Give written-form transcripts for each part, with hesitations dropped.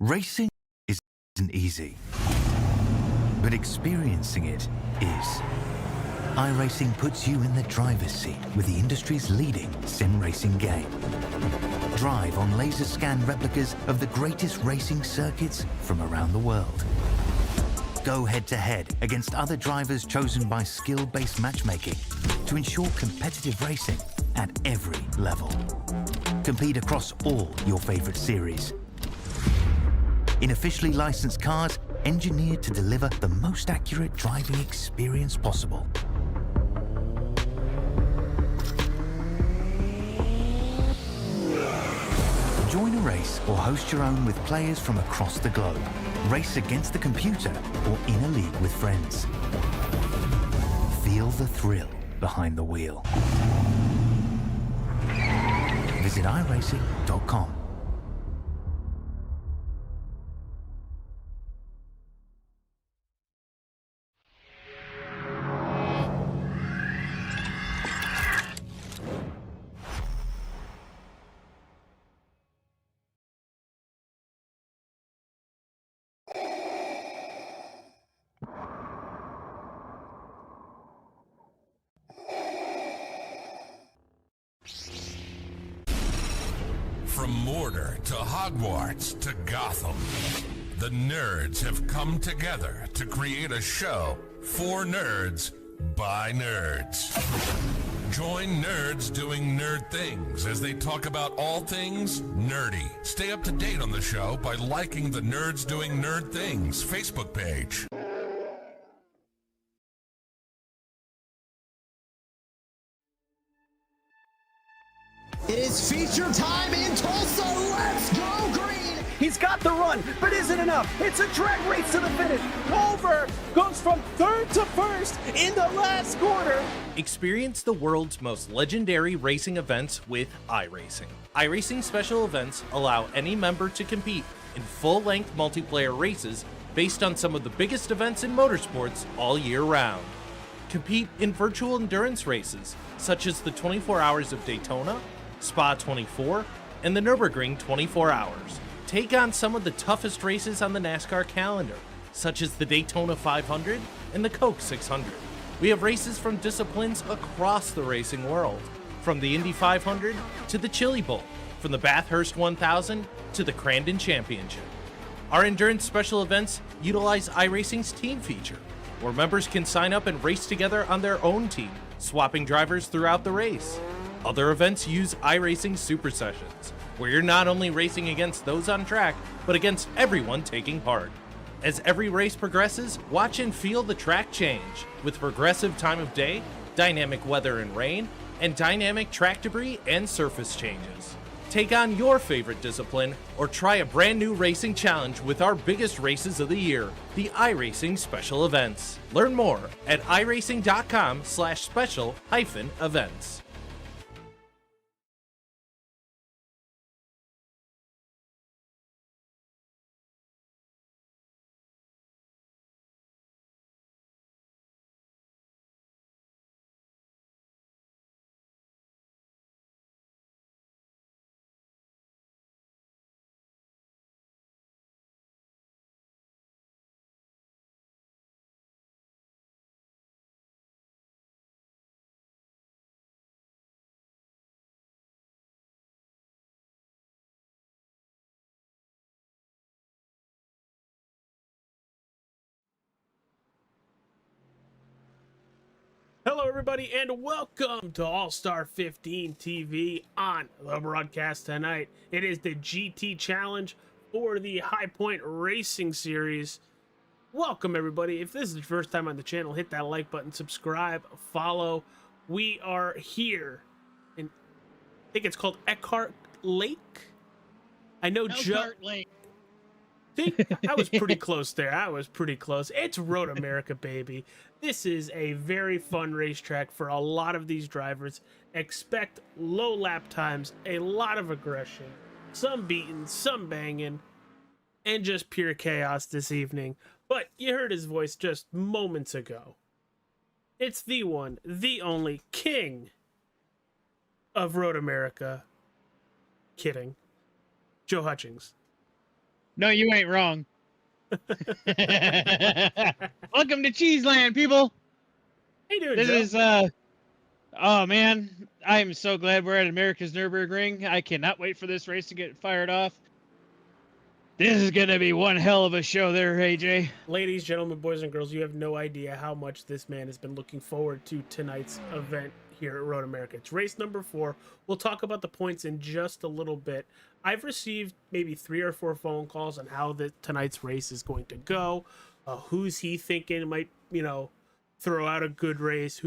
Racing isn't easy, but experiencing it is. iRacing puts you in the driver's seat with the industry's leading sim racing game. Drive on laser scan replicas of the greatest racing circuits from around the world. Go head-to-head against other drivers chosen by skill-based matchmaking to ensure competitive racing at every level. Compete across all your favorite series. In officially licensed cars, engineered to deliver the most accurate driving experience possible. Join a race or host your own with players from across the globe. Race against the computer or in a league with friends. Feel the thrill behind the wheel. Visit iRacing.com. From Mordor to Hogwarts to Gotham, the nerds have come together to create a show for nerds by nerds. Join nerds doing nerd things as they talk about all things nerdy. Stay up to date on the show by liking the Nerds Doing Nerd Things Facebook page. It is feature time in Tulsa. Let's go green. He's got the run, but is it enough? It's a drag race to the finish. Culver goes from third to first in the last quarter. Experience the world's most legendary racing events with iRacing. iRacing special events allow any member to compete in full-length multiplayer races based on some of the biggest events in motorsports all year round. Compete in virtual endurance races such as the 24 Hours of Daytona, Spa 24, and the Nürburgring 24 Hours. Take on some of the toughest races on the NASCAR calendar, such as the Daytona 500 and the Coke 600. We have races from disciplines across the racing world, from the Indy 500 to the Chili Bowl, from the Bathurst 1000 to the Crandon Championship. Our endurance special events utilize iRacing's team feature, where members can sign up and race together on their own team, swapping drivers throughout the race. Other events use iRacing Super Sessions, where you're not only racing against those on track, but against everyone taking part. As every race progresses, watch and feel the track change, with progressive time of day, dynamic weather and rain, and dynamic track debris and surface changes. Take on your favorite discipline, or try a brand new racing challenge with our biggest races of the year, the iRacing Special Events. Learn more at iracing.com/special-events. Hello, everybody, and welcome to All-Star 15 TV on the broadcast tonight. It is the GT Challenge for the High Point Racing Series. Welcome, everybody. If this is your first time on the channel, hit that like button, subscribe, follow. We are here in, I think it's called Eckhart Lake. I know Eckhart Lake. See, I was pretty close there. I was pretty close. It's Road America, baby. This is a very fun racetrack for a lot of these drivers. Expect low lap times, a lot of aggression, some beating, some banging, and just pure chaos this evening. But you heard his voice just moments ago. It's the one, the only king of Road America. Kidding. Joe Hutchings. No, you ain't wrong. Welcome to Cheeseland, people. How you doing, This Joe? is oh man, I am so glad we're at America's Nürburgring. I cannot wait for this race to get fired off. This is gonna be one hell of a show there, AJ. Ladies, gentlemen, boys and girls, you have no idea how much this man has been looking forward to tonight's event here at Road America. It's race number 4. We'll talk about the points in just a little bit. I've received maybe 3 or 4 phone calls on how tonight's race is going to go. Who's he thinking might, throw out a good race?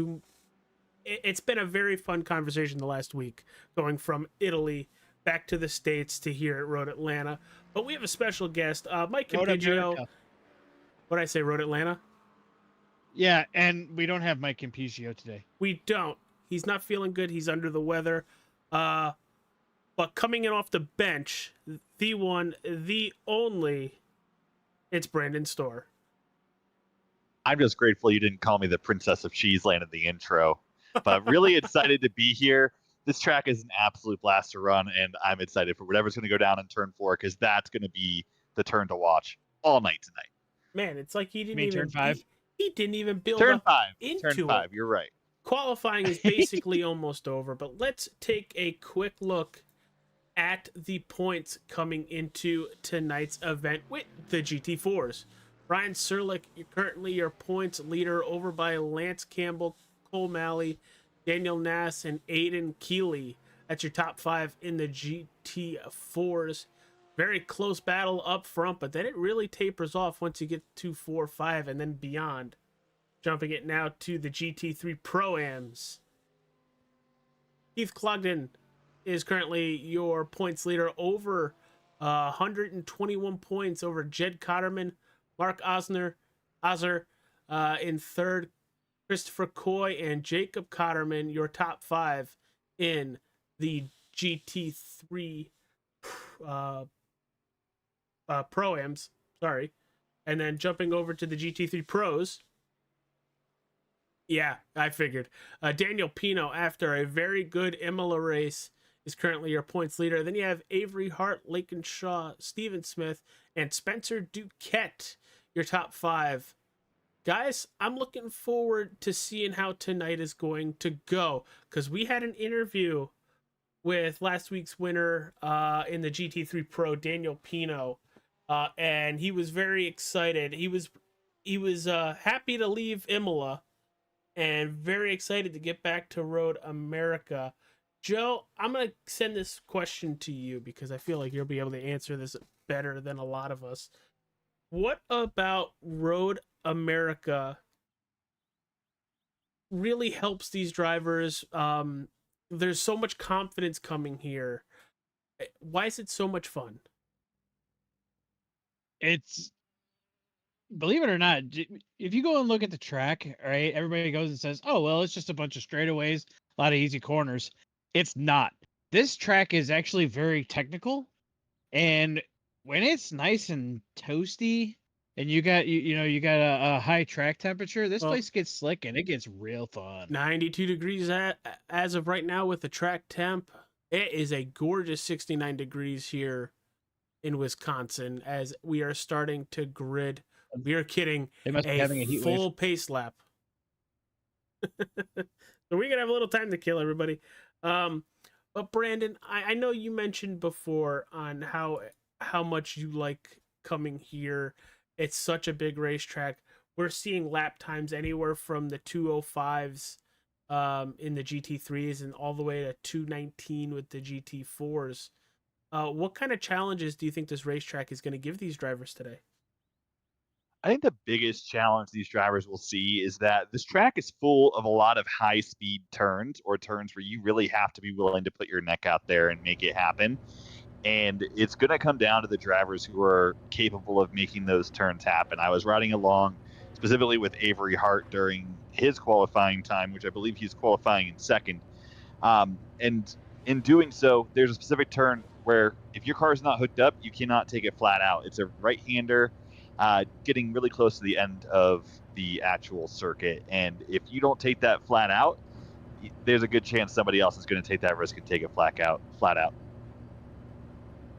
It's been a very fun conversation the last week, going from Italy back to the States to here at Road Atlanta. But we have a special guest, Mike Road Campigio. America. What did I say, Road Atlanta? Yeah, and we don't have Mike Campigio today. We don't. He's not feeling good. He's under the weather. But coming in off the bench, the one, the only, it's Brandon Storr. I'm just grateful you didn't call me the Princess of Cheeseland in the intro, but really excited to be here. This track is an absolute blast to run, and I'm excited for whatever's going to go down in turn 4, because that's going to be the turn to watch all night tonight. Man, it's like he didn't You mean even turn 5? He didn't even build Turn up 5. into Turn 5. it. You're right. Qualifying is basically almost over, but let's take a quick look at the points coming into tonight's event with the GT4s. Ryan Serlich, you're currently your points leader, over by Lance Campbell, Cole Malley, Daniel Nass, and Aiden Keeley. That's your top 5 in the GT4s. Very close battle up front, but then it really tapers off once you get to 4, 5, and then beyond. Jumping it now to the GT3 Pro-Ams. Keith Clogden is currently your points leader, over 121 points over Jed Cotterman, Mark Osner in third, Christopher Coy and Jacob Cotterman, your top 5 in the GT3 Pro-Ams. Sorry. And then jumping over to the GT3 Pros. Yeah, I figured. Daniel Pino, after a very good Imola race, is currently your points leader. Then you have Avery Hart, Lakin Shaw, Steven Smith, and Spencer Duquette, your top 5. Guys, I'm looking forward to seeing how tonight is going to go, because we had an interview with last week's winner in the GT3 Pro, Daniel Pino, and he was very excited. He was happy to leave Imola and very excited to get back to Road America. Joe, I'm going to send this question to you because I feel like you'll be able to answer this better than a lot of us. What about Road America really helps these drivers? There's so much confidence coming here. Why is it so much fun? It's, believe it or not, if you go and look at the track, right, everybody goes and says, oh, well, it's just a bunch of straightaways, a lot of easy corners. It's not. This track is actually very technical, and when it's nice and toasty and you got you got a high track temperature, this place gets slick and it gets real fun. 92 degrees as of right now with the track temp. It is a gorgeous 69 degrees here in Wisconsin as we are starting to grid. We are kidding. They must be having a heat full wave. pace lap. So we're gonna have a little time to kill, everybody. But Brandon, I know you mentioned before on how much you like coming here. It's such a big racetrack. We're seeing lap times anywhere from the 205s in the GT3s and all the way to 219 with the GT4s. What kind of challenges do you think this racetrack is going to give these drivers today? I think the biggest challenge these drivers will see is that this track is full of a lot of high-speed turns, or turns where you really have to be willing to put your neck out there and make it happen. And it's going to come down to the drivers who are capable of making those turns happen. I was riding along specifically with Avery Hart during his qualifying time, which I believe he's qualifying in second. And in doing so, there's a specific turn where if your car is not hooked up, you cannot take it flat out. It's a right-hander getting really close to the end of the actual circuit. And if you don't take that flat out, there's a good chance somebody else is going to take that risk and take it flat out.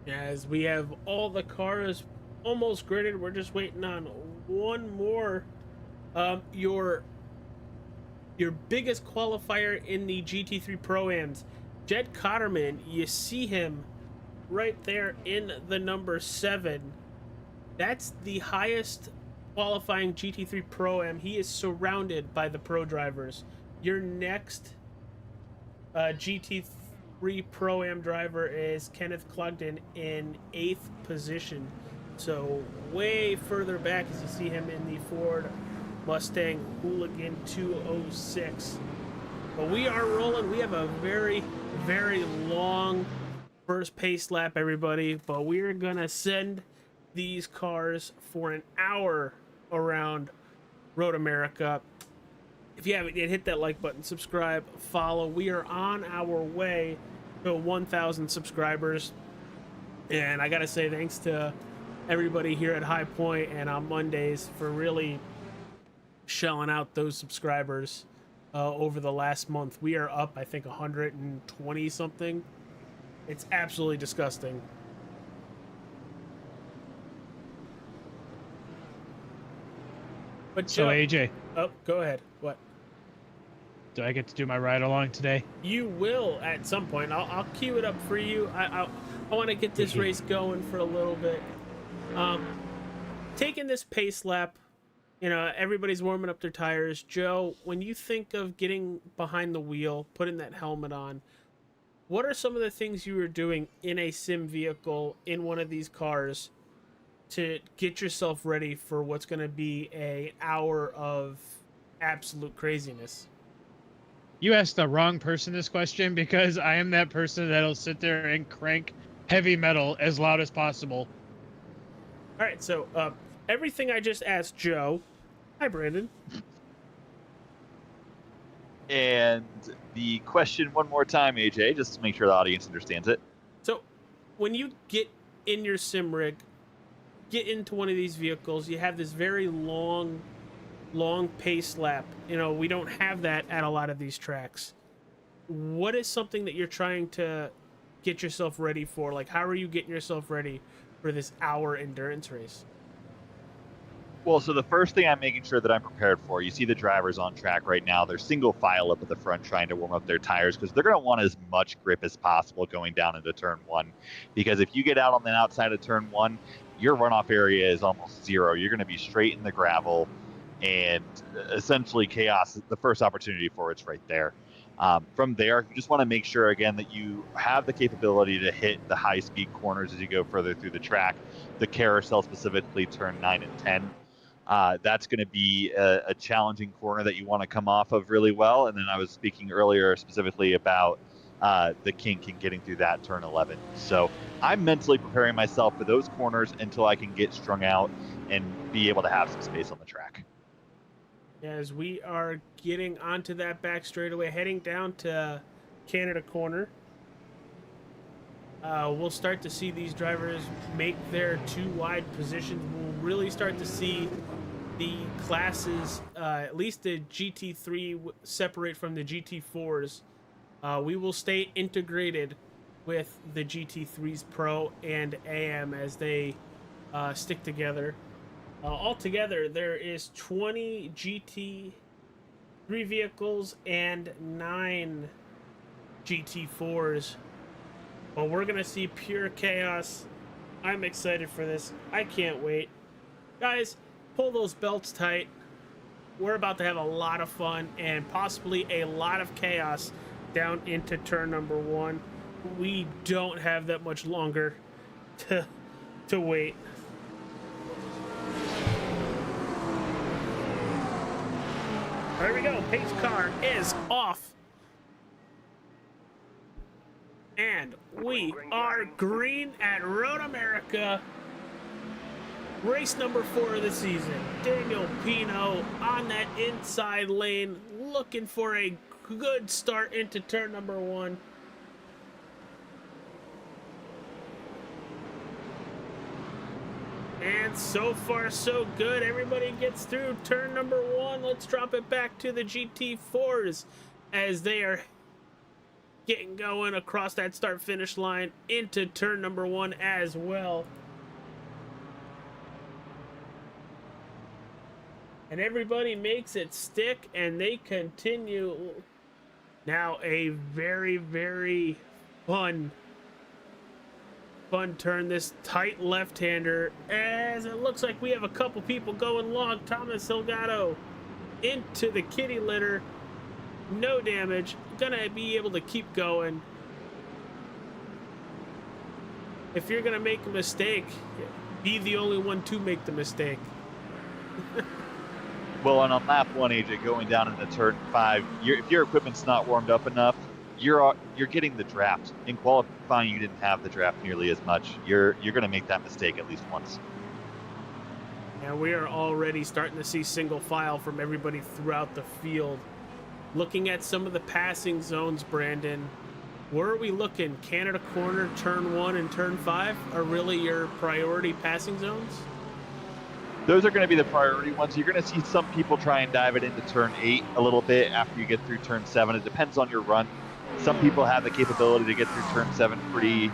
As we have all the cars almost gridded. We're just waiting on one more. Your biggest qualifier in the GT3 Pro-Ams, Jed Cotterman. You see him right there in the number 7. That's the highest qualifying GT3 Pro-Am. He is surrounded by the pro drivers. Your next GT3 Pro-Am driver is Kenneth Clogden in 8th position. So way further back as you see him in the Ford Mustang Hooligan 206. But we are rolling. We have a very, very long first pace lap, everybody. But we're going to send these cars for an hour around Road America. If you haven't yet, hit that like button, subscribe, follow. We are on our way to 1,000 subscribers. And I got to say thanks to everybody here at High Point and on Mondays for really shelling out those subscribers over the last month. We are up, I think, 120 something. It's absolutely disgusting. But So AJ, oh, go ahead. What? do I get to do my ride along today? You will at some point. I'll queue it up for you. I want to get this race going for a little bit. Taking this pace lap, you know, everybody's warming up their tires. Joe, when you think of getting behind the wheel, putting that helmet on, what are some of the things you were doing in a sim vehicle in one of these cars to get yourself ready for what's going to be an hour of absolute craziness? You asked the wrong person this question, because I am that person that'll sit there and crank heavy metal as loud as possible. All right, so everything I just asked Joe. Hi, Brandon. And the question one more time, AJ, just to make sure the audience understands it. So when you get in your sim rig, get into one of these vehicles, you have this very long pace lap. You know, we don't have that at a lot of these tracks. What is something that you're trying to get yourself ready for? Like, how are you getting yourself ready for this hour endurance race? Well, so the first thing I'm making sure that I'm prepared for, you see the drivers on track right now. They're single file up at the front trying to warm up their tires because they're going to want as much grip as possible going down into turn 1. Because if you get out on the outside of turn 1, your runoff area is almost zero. You're going to be straight in the gravel, and essentially chaos, the first opportunity for it's right there. From there, you just want to make sure, again, that you have the capability to hit the high-speed corners as you go further through the track. The carousel, specifically turn 9 and 10. That's going to be a challenging corner that you want to come off of really well. And then I was speaking earlier specifically about the kink and getting through that turn 11. So I'm mentally preparing myself for those corners until I can get strung out and be able to have some space on the track. As we are getting onto that back straightaway, heading down to Canada Corner, we'll start to see these drivers make their 2 wide positions. We'll really start to see the classes, at least the GT3, separate from the GT4s. We will stay integrated with the GT3s Pro and AM as they stick together. Altogether, there is 20 GT3 vehicles and 9 GT4s. Well, we're going to see pure chaos. I'm excited for this. I can't wait. Guys, pull those belts tight. We're about to have a lot of fun and possibly a lot of chaos down into turn number 1. We don't have that much longer to wait. There we go. Pace car is off. And we are green at Road America. Race number 4 of the season. Daniel Pino on that inside lane, looking for a good start into turn number 1. And so far, so good. Everybody gets through turn number 1. Let's drop it back to the GT4s as they are getting going across that start-finish line into turn number 1 as well. And everybody makes it stick, and they continue. Now a very, very fun turn. This tight left-hander, as it looks like we have a couple people going long. Thomas Delgado into the kitty litter. No damage. Gonna be able to keep going. If you're gonna make a mistake, be the only one to make the mistake. Well, and on lap 1, AJ, going down into turn 5, if your equipment's not warmed up enough, you're getting the draft. In qualifying, you didn't have the draft nearly as much. You're going to make that mistake at least once. And we are already starting to see single file from everybody throughout the field. Looking at some of the passing zones, Brandon, where are we looking? Canada Corner, turn 1 and turn 5 are really your priority passing zones? Those are going to be the priority ones. You're going to see some people try and dive it into turn 8 a little bit after you get through turn 7. It depends on your run. Some people have the capability to get through turn 7 pretty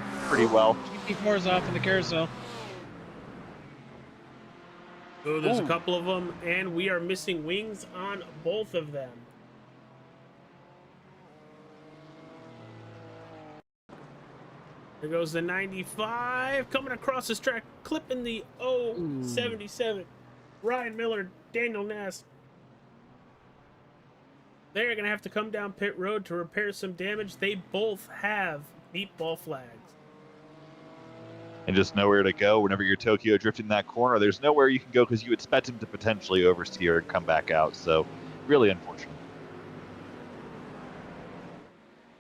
well. GT4's off in the carousel. Oh, there's a couple of them, and we are missing wings on both of them. There goes the 95, coming across this track, clipping the 077. Ryan Miller, Daniel Nass. They're going to have to come down pit road to repair some damage. They both have meatball flags. And just nowhere to go whenever you're Tokyo drifting that corner. There's nowhere you can go because you expect him to potentially oversteer and come back out. So really unfortunate.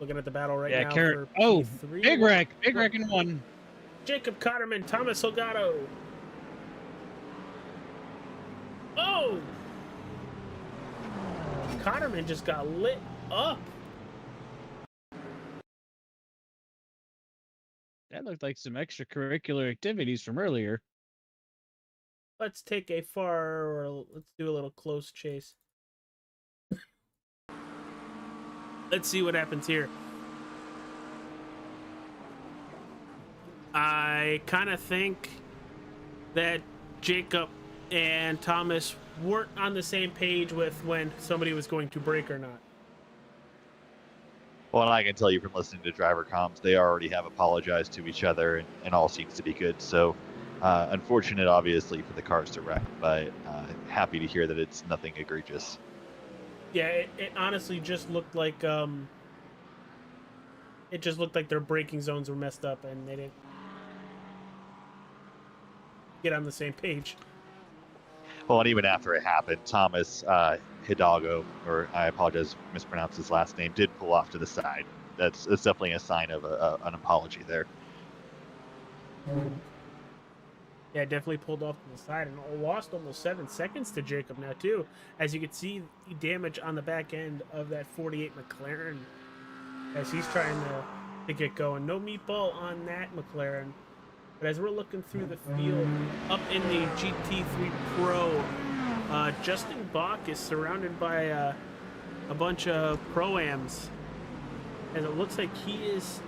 Looking at the battle right now. For P3. big wreck in 1. Jacob Cotterman, Thomas Delgado. Oh! Cotterman just got lit up. That looked like some extracurricular activities from earlier. Let's take let's do a little close chase. Let's see what happens here. I kind of think that Jacob and Thomas weren't on the same page with when somebody was going to break or not. Well, and I can tell you from listening to driver comms, they already have apologized to each other, and all seems to be good. So, unfortunate, obviously, for the cars to wreck, but happy to hear that it's nothing egregious. Yeah, it honestly just looked like their braking zones were messed up, and they didn't get on the same page. Well, and even after it happened, Thomas Hidalgo, or I apologize, mispronounced his last name, did pull off to the side. That's definitely a sign of an apology there. Yeah, definitely pulled off to the side and lost almost 7 seconds to Jacob now, too. As you can see, the damage on the back end of that 48 McLaren as he's trying to get going. No meatball on that McLaren. But as we're looking through the field, up in the GT3 Pro, Justin Bach is surrounded by a bunch of Pro-Ams. And it looks like he is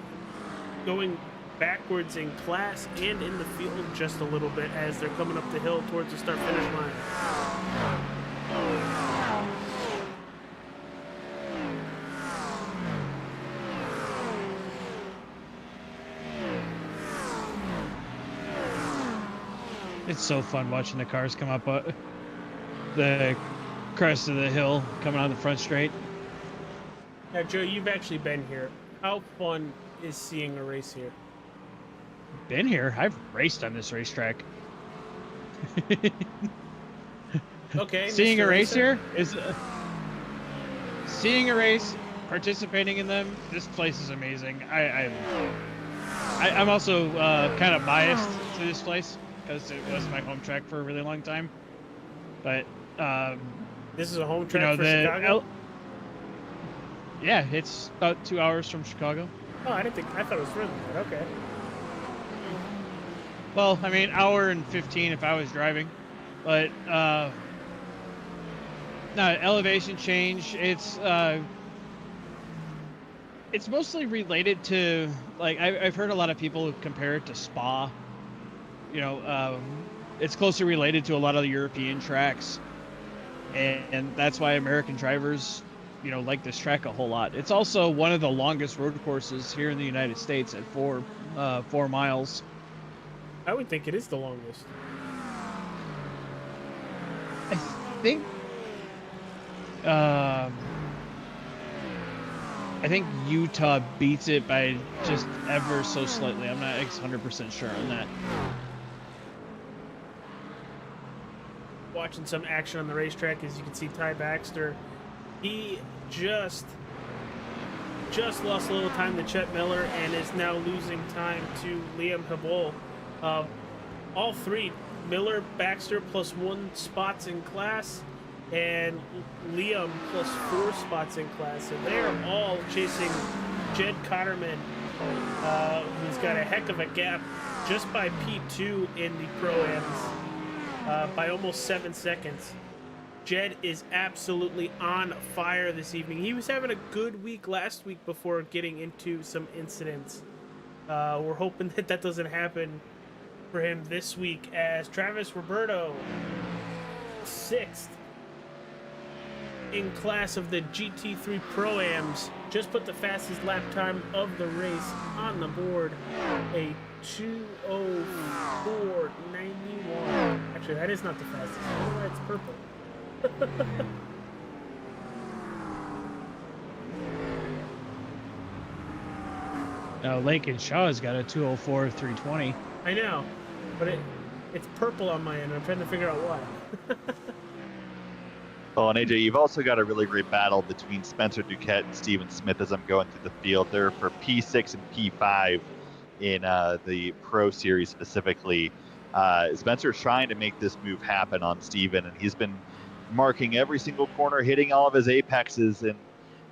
going backwards in class and in the field just a little bit as they're coming up the hill towards the start-finish line. It's so fun watching the cars come up the crest of the hill coming on the front straight. Now, Joe, you've actually been here. How fun is seeing a race here? Been here. I've raced on this racetrack. Okay. Seeing Mr. a race Racer? here is seeing a race, participating in them. This place is amazing. I'm also kind of biased to this place because it was my home track for a really long time. But this is a home track for Chicago. Yeah, it's about 2 hours from Chicago. Oh, I thought it was further than that. Okay. Well, I mean, hour and 15 if I was driving, but no, elevation change. It's mostly related to, like, I've heard a lot of people compare it to Spa. You know, it's closely related to a lot of the European tracks. and that's why American drivers, you know, like this track a whole lot. It's also one of the longest road courses here in the United States at 4 miles. I would think it is the longest. I think Utah beats it by just ever so slightly. I'm not 100% sure on that. Watching some action on the racetrack, as you can see, Ty Baxter, he just lost a little time to Chet Miller and is now losing time to Liam Habol. All three, Miller, Baxter +1 spots in class, and Liam +4 spots in class. So they're all chasing Jed Cotterman, who's got a heck of a gap just by P2 in the Pro-Ams, by almost 7 seconds. Jed is absolutely on fire this evening. He was having a good week last week before getting into some incidents. We're hoping that that doesn't happen for him this week, as Travis Roberto, 6th in class of the GT3 Pro-Ams, just put the fastest lap time of the race on the board, a 2:04.91. Actually, that is not the fastest. Oh, that's purple. Lincoln Shaw's got a 2:04.320. I know, but it's purple on my end. I'm trying to figure out why. Well, and AJ, you've also got a really great battle between Spencer Duquette and Steven Smith as I'm going through the field. They're for P6 and P5 in the Pro Series specifically. Spencer's trying to make this move happen on Steven, and he's been marking every single corner, hitting all of his apexes, and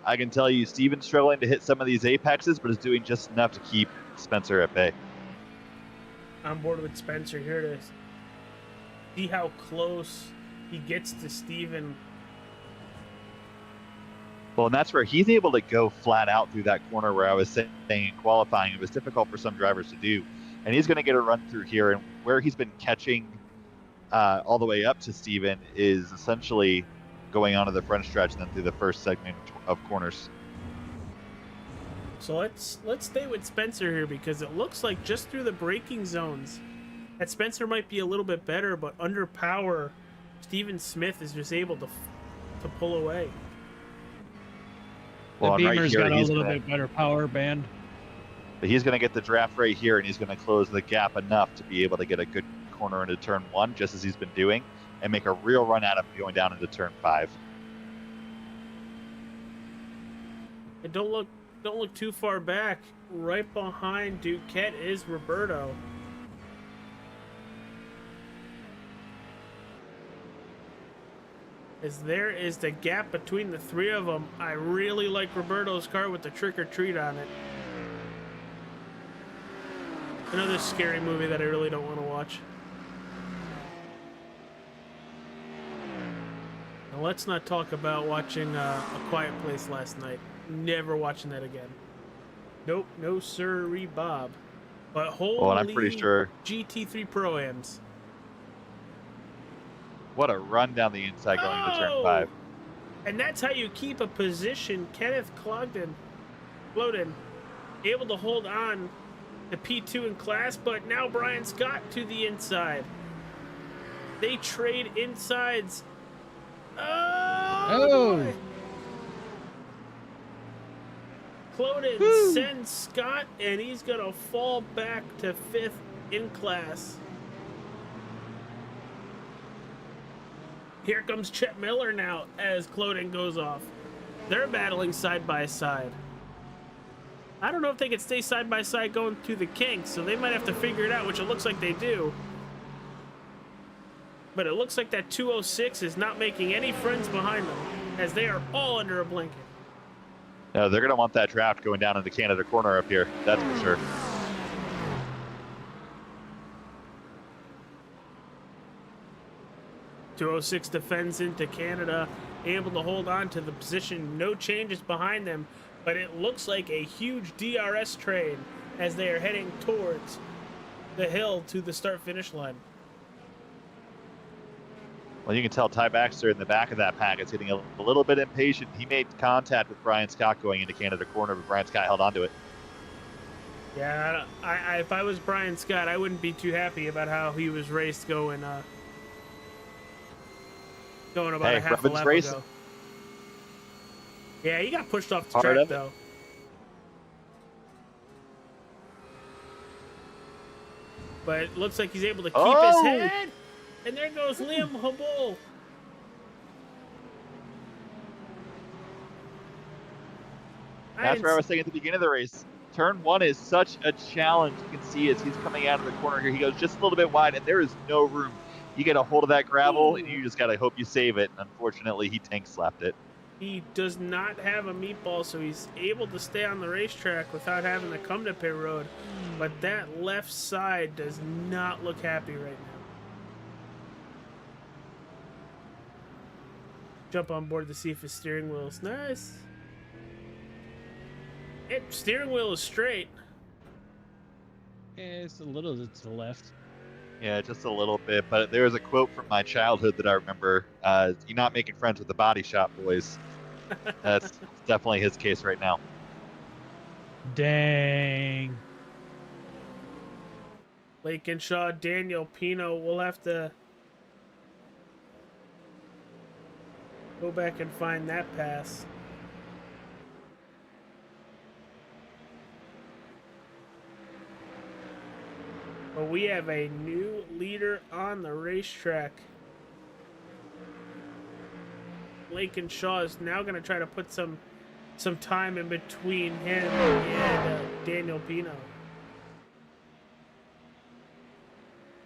I can tell you Steven's struggling to hit some of these apexes, but is doing just enough to keep Spencer at bay. On board with Spencer here to see how close he gets to Steven. Well, and that's where he's able to go flat out through that corner where I was saying in qualifying it was difficult for some drivers to do. And he's going to get a run through here, and where he's been catching all the way up to Steven is essentially going onto the front stretch and then through the first segment of corners. So let's stay with Spencer here, because it looks like just through the braking zones that Spencer might be a little bit better, but under power, Steven Smith is just able to pull away. Well, the Beamer's right here, got a little bit better power band. But he's going to get the draft right here, and he's going to close the gap enough to be able to get a good corner into turn 1, just as he's been doing, and make a real run at him going down into turn 5. And don't look too far back. Right behind Duquette is Roberto. As there is the gap between the three of them. I really like Roberto's car with the trick or treat on it. Another scary movie that I really don't want to watch. Now let's not talk about watching A Quiet Place last night. Never watching that again. Nope, no sirree, Bob. But holy, well, and I'm pretty sure GT3 Pro-Ams. What a run down the inside going into turn 5. And that's how you keep a position. Kenneth Clogden, able to hold on to P2 in class, but now Brian Scott to the inside. They trade insides. Oh! Clogden sends Scott, and he's going to fall back to 5th in class. Here comes Chet Miller now as Clogden goes off. They're battling side by side. I don't know if they can stay side by side going through the kinks, so they might have to figure it out, which it looks like they do. But it looks like that 206 is not making any friends behind them, as they are all under a blanket. No, they're going to want that draft going down into Canada corner up here. That's for sure. .206 defends into Canada, able to hold on to the position. No changes behind them, but it looks like a huge DRS train as they are heading towards the hill to the start-finish line. Well, you can tell Ty Baxter in the back of that pack is getting a little bit impatient. He made contact with Brian Scott going into Canada corner, but Brian Scott held onto it. Yeah, if I was Brian Scott, I wouldn't be too happy about how he was raced going about Hey, a half a Robin's lap racing. ago. Yeah, he got pushed off the Part track, of it. though. But it looks like he's able to keep his head. And there goes Liam Habul. That's where I was saying at the beginning of the race. Turn 1 is such a challenge. You can see as he's coming out of the corner here, he goes just a little bit wide, and there is no room. You get a hold of that gravel, and you just got to hope you save it. Unfortunately, he tank slapped it. He does not have a meatball, so he's able to stay on the racetrack without having to come to pit road. But that left side does not look happy right now. Jump on board to see if his steering wheel is nice. Steering wheel is straight. Yeah, it's a little to the left. Yeah, just a little bit. But there was a quote from my childhood that I remember. You're not making friends with the body shop boys. That's definitely his case right now. Dang. Lakenshaw, Daniel Pino, we'll have to go back and find that pass. But we have a new leader on the racetrack. Lakenshaw is now going to try to put some time in between him and Daniel Pino.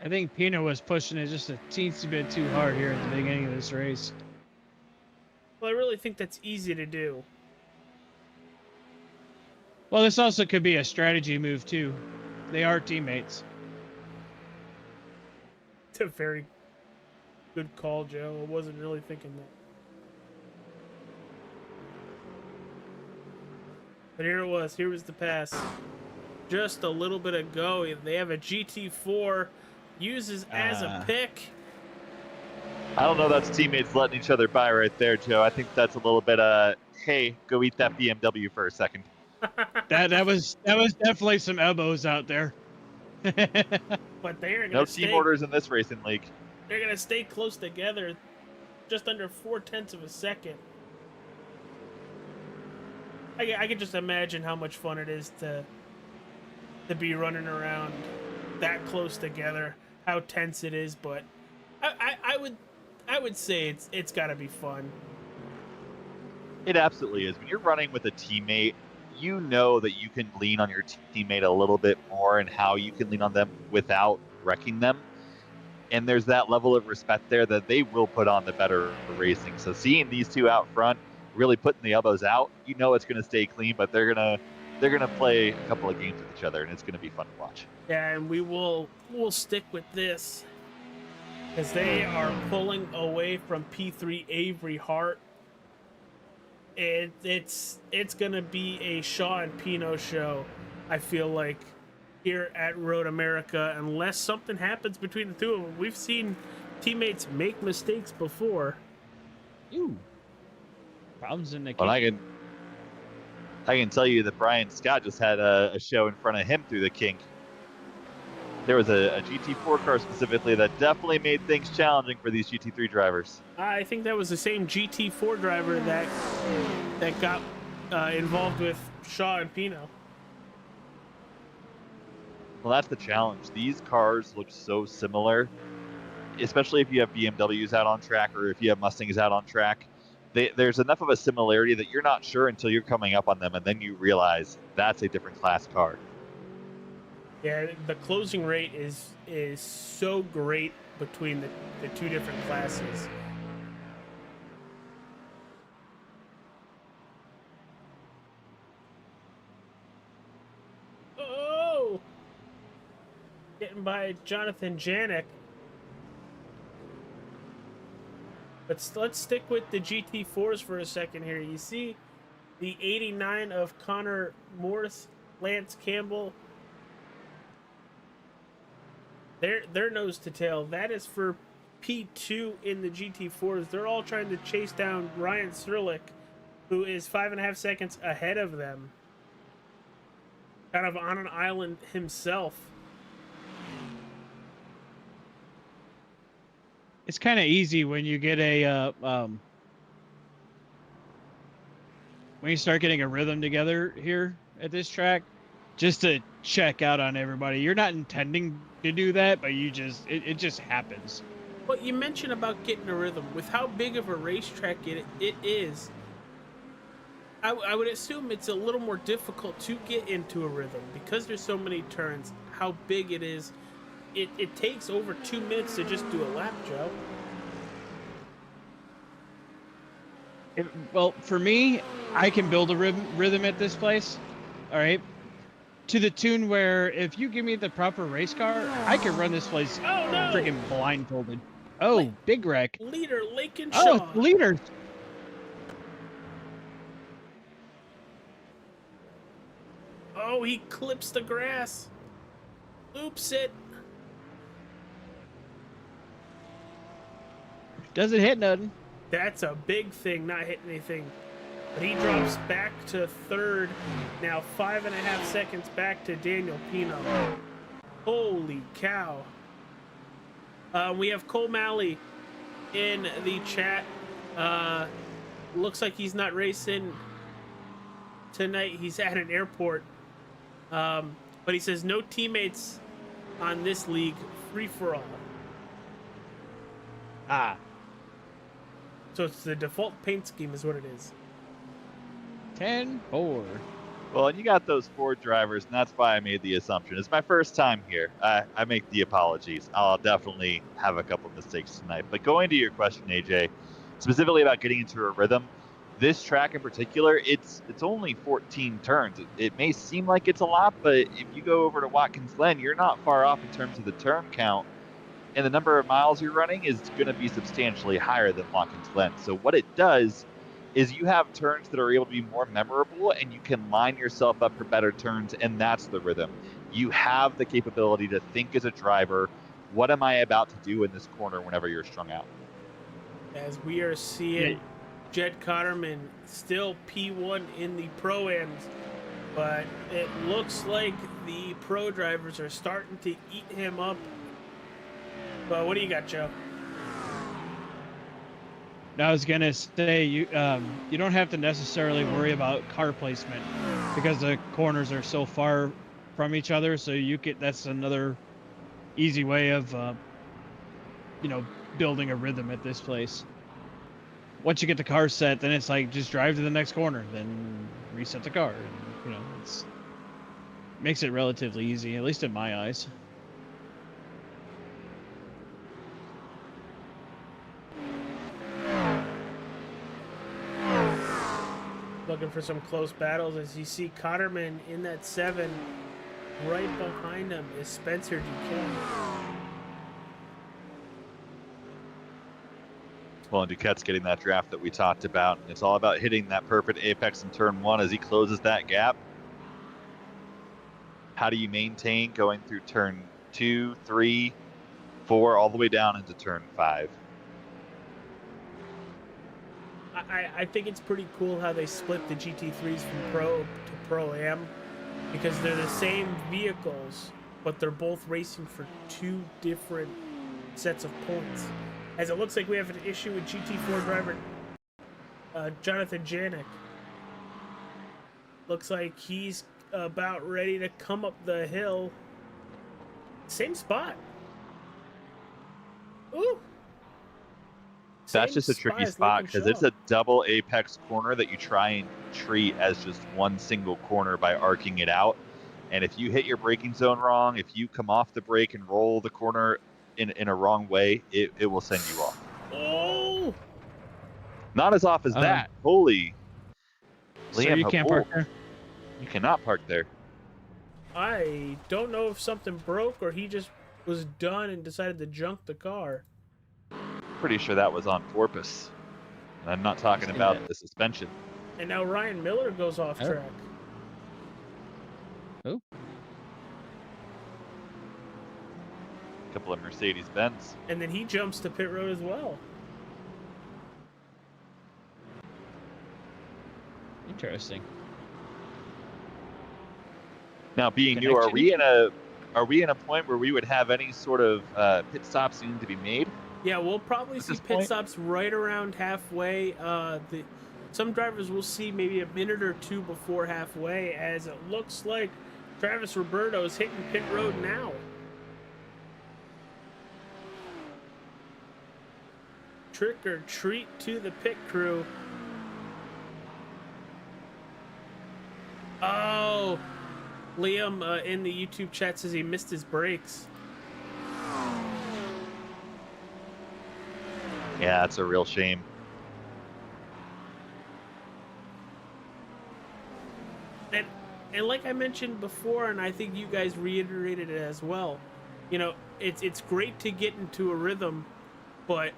I think Pino was pushing it just a teensy bit too hard here at the beginning of this race. Well, I really think that's easy to do. Well, this also could be a strategy move, too. They are teammates. It's a very good call, Joe. I wasn't really thinking that. But here it was. Here was the pass. Just a little bit ago. They have a GT4. Uses as a pick. I don't know. That's teammates letting each other by right there, Joe. I think that's a little bit. Hey, go eat that BMW for a second. That was definitely some elbows out there. But they're gonna No team orders in this racing league. They're gonna stay close together, just under 0.4 of a second. I can just imagine how much fun it is to be running around that close together. How tense it is, but I would say it's got to be fun. It absolutely is. When you're running with a teammate, you know that you can lean on your teammate a little bit more and how you can lean on them without wrecking them. And there's that level of respect there that they will put on the better racing. So seeing these two out front, really putting the elbows out, you know it's going to stay clean, but they're gonna play a couple of games with each other, and it's going to be fun to watch. Yeah, and we'll stick with this because they are pulling away from P3 Avery Hart. It's gonna be a Shaw and Pino show, I feel like, here at Road America, unless something happens between the two of them. We've seen teammates make mistakes before. Ooh. Problems in the Well, I can tell you that Brian Scott just had a show in front of him through the kink. There was a GT4 car specifically that definitely made things challenging for these GT3 drivers. I think that was the same GT4 driver that got involved with Shaw and Pino. Well, that's the challenge. These cars look so similar, especially if you have BMWs out on track or if you have Mustangs out on track. There's enough of a similarity that you're not sure until you're coming up on them, and then you realize that's a different class car. Yeah, the closing rate is so great between the two different classes. Oh! Getting by Jonathan Janik. But let's stick with the GT4s for a second here. You see the 89 of Connor Morse, Lance Campbell. Their nose to tail. That is for P2 in the GT4s. They're all trying to chase down Ryan Sirlick, who is 5.5 seconds ahead of them. Kind of on an island himself. It's kind of easy when you get a when you start getting a rhythm together here at this track, just to check out on everybody. You're not intending to do that, but you just it just happens. But you mentioned about getting a rhythm. With how big of a racetrack it is, I would assume it's a little more difficult to get into a rhythm because there's so many turns. How big it is, it takes over 2 minutes to just do a lap, Joe. Well, for me, I can build a rhythm at this place. All right, to the tune where if you give me the proper race car, I can run this place freaking blindfolded. Oh, big wreck. Leader Lakin Oh, Shaw. leader. Oh, he clips the grass. Oops it. Doesn't hit nothing. That's a big thing, not hitting anything. But he drops back to third. Now 5.5 seconds back to Daniel Pino. Holy cow. We have Cole Malley in the chat. Looks like he's not racing tonight. He's at an airport. But he says no teammates on this league, free for all. Ah. So it's the default paint scheme is what it is. 10-4. Well, and you got those Ford drivers, and that's why I made the assumption. It's my first time here. I make the apologies. I'll definitely have a couple mistakes tonight. But going to your question, AJ, specifically about getting into a rhythm, this track in particular, it's only 14 turns. It may seem like it's a lot, but if you go over to Watkins Glen, you're not far off in terms of the turn count. And the number of miles you're running is going to be substantially higher than Watkins Glen. So what it does is you have turns that are able to be more memorable, and you can line yourself up for better turns, and that's the rhythm. You have the capability to think as a driver, what am I about to do in this corner whenever you're strung out? As we are seeing Jed Cotterman still P1 in the Pro-Ams, but it looks like the pro drivers are starting to eat him up. But what do you got, Joe? I was gonna say you don't have to necessarily worry about car placement because the corners are so far from each other. So that's another easy way of building a rhythm at this place. Once you get the car set, then it's like just drive to the next corner, then reset the car. And, it's makes it relatively easy, at least in my eyes. Looking for some close battles as you see Cotterman in that 7. Right behind him is Spencer Duquette. Well, and Duquette's getting that draft that we talked about. It's all about hitting that perfect apex in turn 1 as he closes that gap. How do you maintain going through turn 2, 3, 4, all the way down into turn 5? I think it's pretty cool how they split the GT3s from Pro to Pro-Am because they're the same vehicles, but they're both racing for 2 different sets of points. As it looks like we have an issue with GT4 driver Jonathan Janik. Looks like he's about ready to come up the hill. Same spot. Ooh. That's just a tricky spot because it's a double apex corner that you try and treat as just one single corner by arcing it out. And if you hit your braking zone wrong, if you come off the brake and roll the corner in a wrong way, it will send you off. Oh! Not as off as that. Holy. So Liam, you can't park there? You cannot park there. I don't know if something broke or he just was done and decided to junk the car. Pretty sure that was on purpose. And I'm not talking about the suspension. And now Ryan Miller goes off track. Oh. A couple of Mercedes-Benz. And then he jumps to pit road as well. Interesting. Now, being new, are we in a point where we would have any sort of pit stops needing to be made? Yeah, we'll probably see pit stops right around halfway. Some drivers will see maybe a minute or two before halfway, as it looks like Travis Roberto is hitting pit road now. Trick or treat to the pit crew. Oh, Liam in the YouTube chat says he missed his brakes. Yeah, that's a real shame. And like I mentioned before, and I think you guys reiterated it as well, you know, it's great to get into a rhythm, but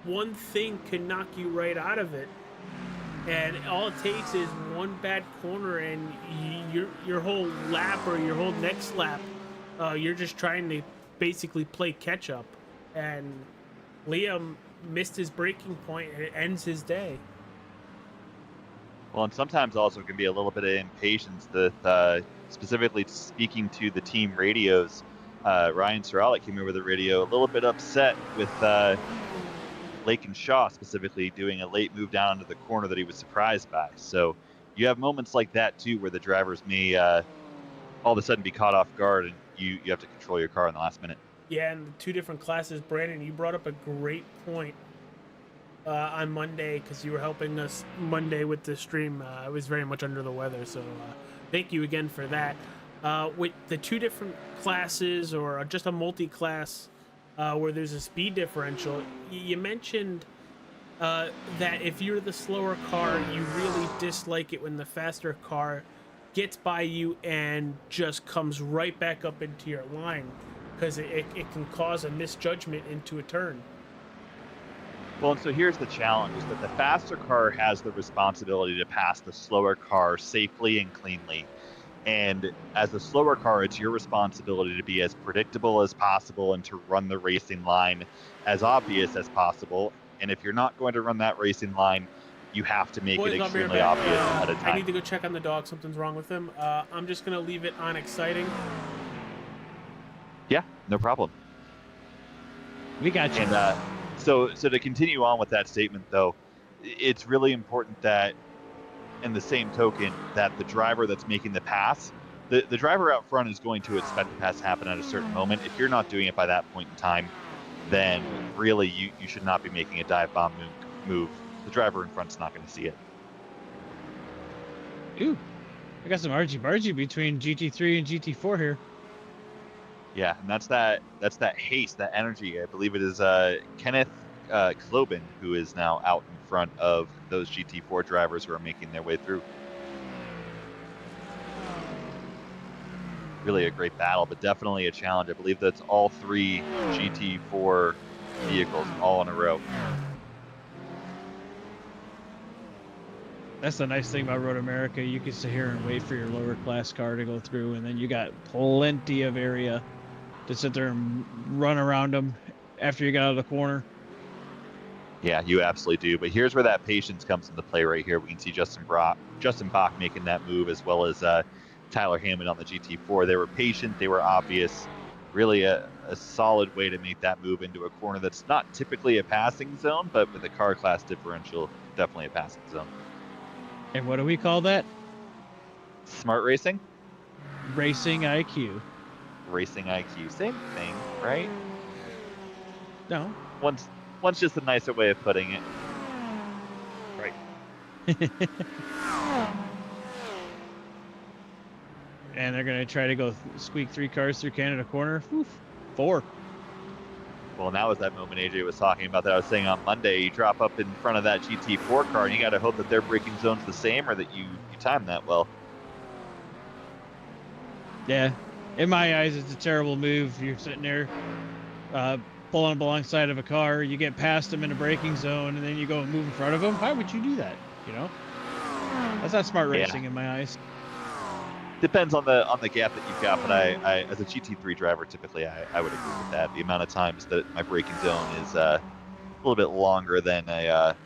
one thing can knock you right out of it. And all it takes is one bad corner, and your whole lap or your whole next lap, you're just trying to basically play catch up. And Liam missed his breaking point, and it ends his day. Well, and sometimes also can be a little bit of impatience that, specifically speaking to the team radios, Ryan Soralik came over the radio a little bit upset with Lake and Shaw specifically doing a late move down into the corner that he was surprised by. So you have moments like that too, where the drivers may all of a sudden be caught off guard, and you have to control your car in the last minute. Yeah, and the two different classes, Brandon, you brought up a great point on Monday, because you were helping us Monday with the stream. I was very much under the weather, so thank you again for that. With the two different classes, or just a multi-class where there's a speed differential, you mentioned that if you're the slower car, you really dislike it when the faster car gets by you and just comes right back up into your line, because it can cause a misjudgment into a turn. Well, and so here's the challenge, is that the faster car has the responsibility to pass the slower car safely and cleanly. And as a slower car, it's your responsibility to be as predictable as possible and to run the racing line as obvious as possible. And if you're not going to run that racing line, you have to make it extremely obvious at a time. I need to go check on the dog. Something's wrong with him. I'm just going to leave it on exciting. Yeah, no problem. We got you. And so to continue on with that statement, though, it's really important that, in the same token, that the driver that's making the pass, the driver out front is going to expect the pass to happen at a certain moment. If you're not doing it by that point in time, then really you should not be making a dive bomb move. The driver in front's not going to see it. Ooh, I got some argy-bargy between GT3 and GT4 here. Yeah, and that's that haste, that energy. I believe it is Kenneth Klobin who is now out in front of those GT4 drivers who are making their way through. Really a great battle, but definitely a challenge. I believe that's all three GT4 vehicles all in a row. That's the nice thing about Road America. You can sit here and wait for your lower class car to go through, and then you got plenty of area to sit there and run around them after you get out of the corner. Yeah, you absolutely do. But here's where that patience comes into play right here. We can see Justin Bach making that move, as well as Tyler Hammond on the GT4. They were patient. They were obvious. Really a solid way to make that move into a corner that's not typically a passing zone, but with a car class differential, definitely a passing zone. And what do we call that? Smart racing? Racing IQ. Racing IQ. Same thing, right? No. One's just a nicer way of putting it. Right. And they're going to try to go squeak 3 cars through Canada corner. Oof, 4. Well, and that was that moment AJ was talking about that I was saying on Monday. You drop up in front of that GT4 car, and you got to hope that their braking zone's the same, or that you time that well. Yeah. In my eyes, it's a terrible move. You're sitting there pulling up alongside of a car. You get past them in a braking zone, and then you go and move in front of them. Why would you do that? You know? That's not smart racing in my eyes. Depends on the gap that you've got, but I as a GT3 driver, typically I would agree with that. The amount of times that my braking zone is a little bit longer than a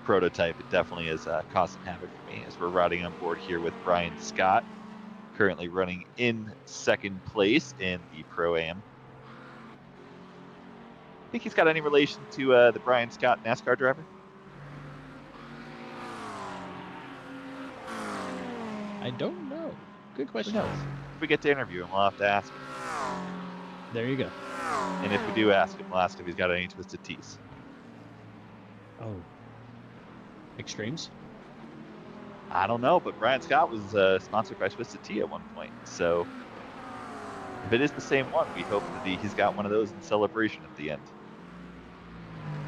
prototype, it definitely is causing havoc for me. As we're riding on board here with Brian Scott, currently running in second place in the Pro-Am. Think he's got any relation to the Brian Scott NASCAR driver? I don't know. Good question. Who knows? If we get to interview him, we'll have to ask him. There you go. And if we do ask him, we'll ask if he's got any Twisted Teas. Oh. Extremes? I don't know, but Brian Scott was sponsored by Twisted Tea at one point. So if it is the same one, we hope that he's got one of those in celebration at the end.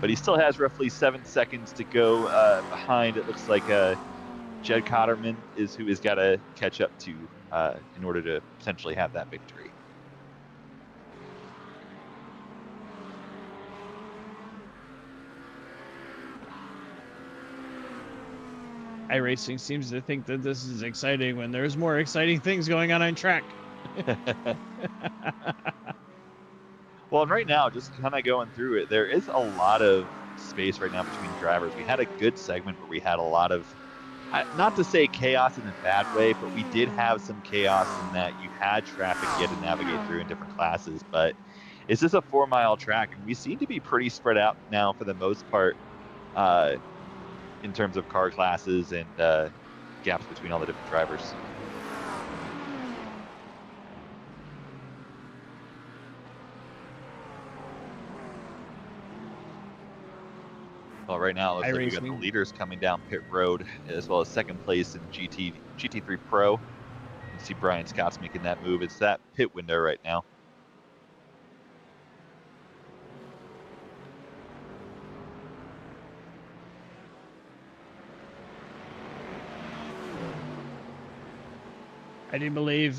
But he still has roughly 7 seconds to go behind. It looks like Jed Cotterman is who he's got to catch up to in order to potentially have that victory. iRacing seems to think that this is exciting when there's more exciting things going on track. Well, and right now, just kind of going through it, there is a lot of space right now between drivers. We had a good segment where we had a lot of, not to say chaos in a bad way, but we did have some chaos in that you had traffic you had to navigate through in different classes. But it's just a 4-mile track, and we seem to be pretty spread out now for the most part in terms of car classes and gaps between all the different drivers. Well, right now, it looks like we got the leaders coming down pit road, as well as second place in GT3 Pro. You can see Brian Scott's making that move. It's that pit window right now. I do believe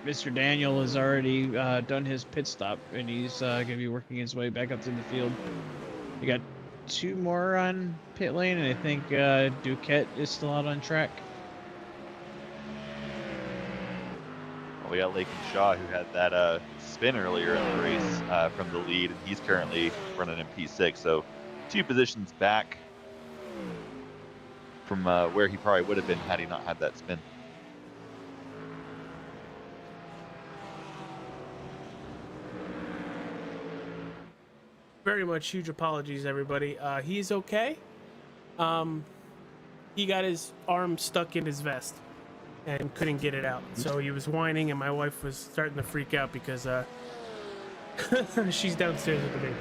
Mr. Daniel has already done his pit stop, and he's going to be working his way back up to the field. We got 2 more on pit lane, and I think Duquette is still out on track. Well, we got Lakin Shaw, who had that spin earlier in the race from the lead, and he's currently running in P6, so 2 positions back from where he probably would have been had he not had that spin. Very much huge apologies, everybody. He's okay. He got his arm stuck in his vest and couldn't get it out. So he was whining, and my wife was starting to freak out because she's downstairs with the baby.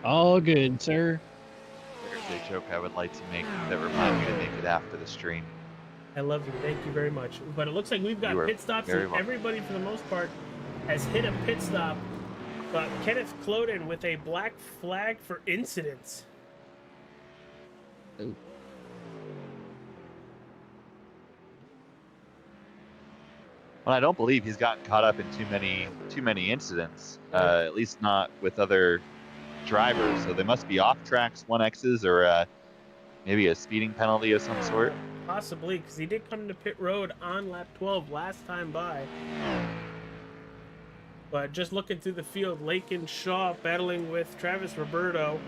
All good, sir. There's a joke I would like to make that remind me to make it after the stream. I love you. Thank you very much. But it looks like we've got pit stops, and everybody, for the most part, has hit a pit stop. But Kenneth Cloden with a black flag for incidents. Ooh. Well, I don't believe he's gotten caught up in too many incidents, at least not with other drivers. So they must be off tracks 1Xs or maybe a speeding penalty of some sort. Possibly, because he did come into pit road on lap 12 last time by. But just looking through the field, Lakin Shaw battling with Travis Roberto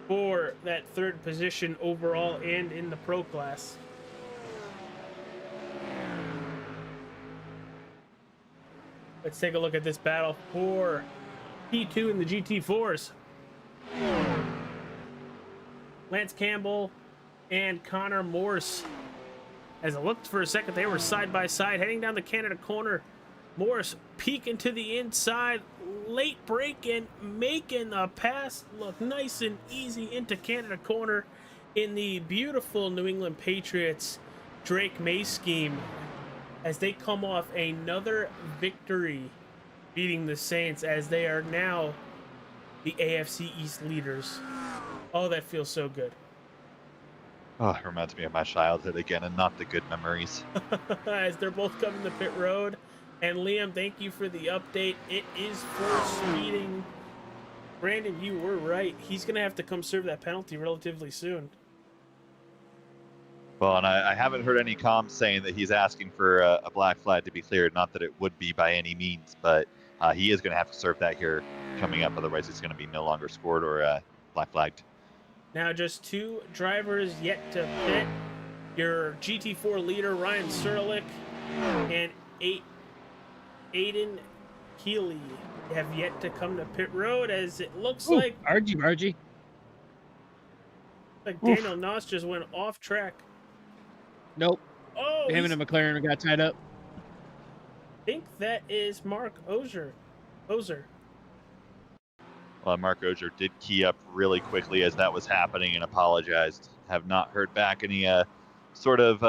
for that 3rd position overall and in the pro class. Let's take a look at this battle for P2 in the GT4s. Lance Campbell and Connor Morse. As it looked for a second, they were side by side heading down the Canada corner. Morris peeking to the inside, late braking, making a pass look nice and easy into Canada corner in the beautiful New England Patriots Drake May scheme as they come off another victory, beating the Saints as they are now the AFC East leaders. Oh, that feels so good. Oh, it reminds me of my childhood again, and not the good memories. As they're both coming to pit road. And Liam, thank you for the update. It is for speeding. Brandon, you were right. He's going to have to come serve that penalty relatively soon. Well, and I haven't heard any comms saying that he's asking for a black flag to be cleared. Not that it would be by any means, but he is going to have to serve that here coming up. Otherwise, it's going to be no longer scored or black flagged. Now just 2 drivers yet to pit. Your GT4 leader, Ryan Serlich, and Aiden Healy have yet to come to pit road, as it looks like Argy. Daniel Noss just went off track. Nope. Oh, Him and a McLaren got tied up. I think that is Mark Ozer. Well, Mark Ogier did key up really quickly as that was happening and apologized. Have not heard back any sort of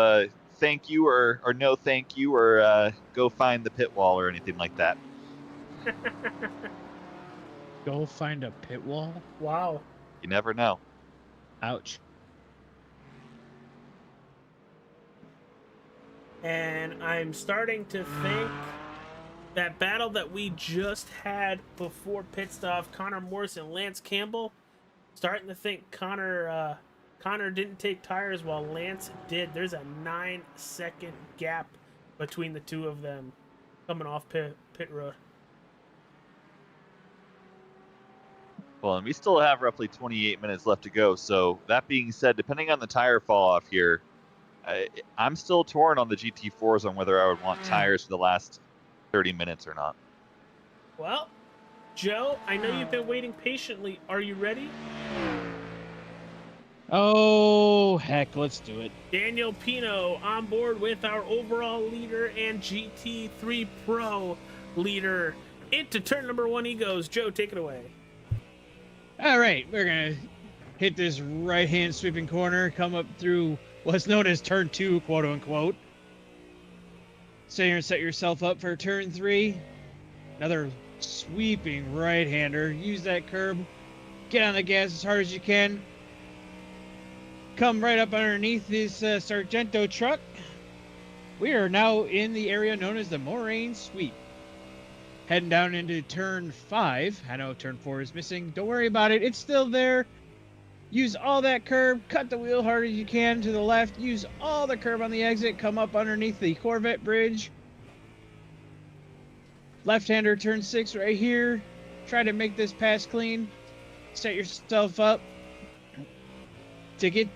thank you or no thank you or go find the pit wall or anything like that. Go find a pit wall? Wow. You never know. Ouch. And I'm starting to think that battle that we just had before pit stop, Connor Morris and Lance Campbell, starting to think Connor didn't take tires while Lance did. There's a 9-second gap between the two of them coming off pit road. Well, and we still have roughly 28 minutes left to go. So that being said, depending on the tire fall off here, I'm still torn on the GT4s on whether I would want tires for the last 30 minutes or not. Well, Joe, I know you've been waiting patiently. Are you ready? Oh, heck, let's do it. Daniel Pino on board with our overall leader and GT3 Pro leader. Into turn number 1 he goes. Joe, take it away. All right, we're going to hit this right-hand sweeping corner, come up through what's known as turn 2, quote-unquote. So you're going to set yourself up for turn 3. Another sweeping right-hander. Use that curb. Get on the gas as hard as you can. Come right up underneath this Sargento truck. We are now in the area known as the Moraine Sweep. Heading down into turn 5. I know turn 4 is missing. Don't worry about it. It's still there. Use all that curb. Cut the wheel hard as you can to the left. Use all the curb on the exit. Come up underneath the Corvette bridge. Left-hander turn 6 right here. Try to make this pass clean. Set yourself up to get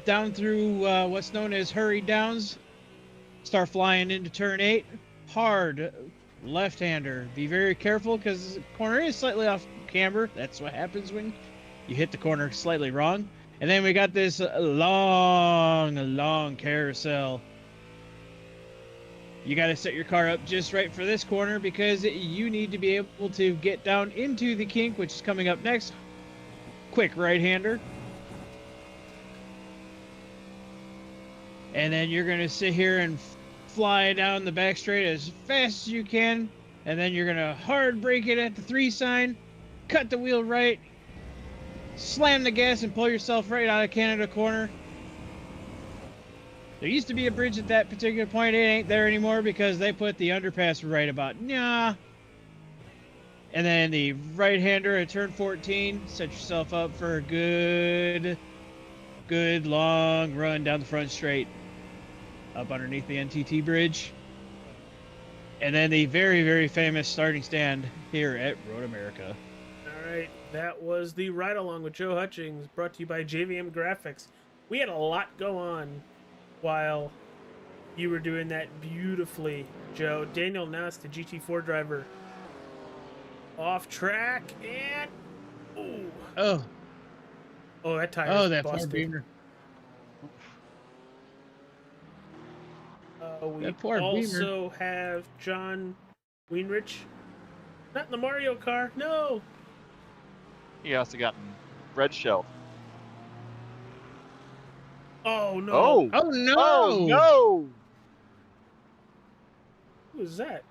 down through what's known as hurry downs. Start flying into turn 8. Hard left-hander. Be very careful because the corner is slightly off camber. That's what happens when you hit the corner slightly wrong. And then we got this long carousel. You got to set your car up just right for this corner because you need to be able to get down into the kink, which is coming up next. Quick right-hander. And then you're going to sit here and fly down the back straight as fast as you can. And then you're going to hard brake it at the 3 sign. Cut the wheel right. Slam the gas and pull yourself right out of Canada corner. There used to be a bridge at that particular point. It ain't there anymore because they put the underpass right about nah. And then the right-hander at turn 14. Set yourself up for a good long run down the front straight. Up underneath the NTT bridge. And then the very, very famous starting stand here at Road America. All right, that was the ride along with Joe Hutchings, brought to you by JVM Graphics. We had a lot go on while you were doing that beautifully, Joe. Daniel Ness, the GT4 driver, off track and oh, that tire that busted. Ford Beamer. We also have John Weinrich. Not in the Mario car, no. He also gotten red shelled. Oh no! Oh no! Oh no! Who is that?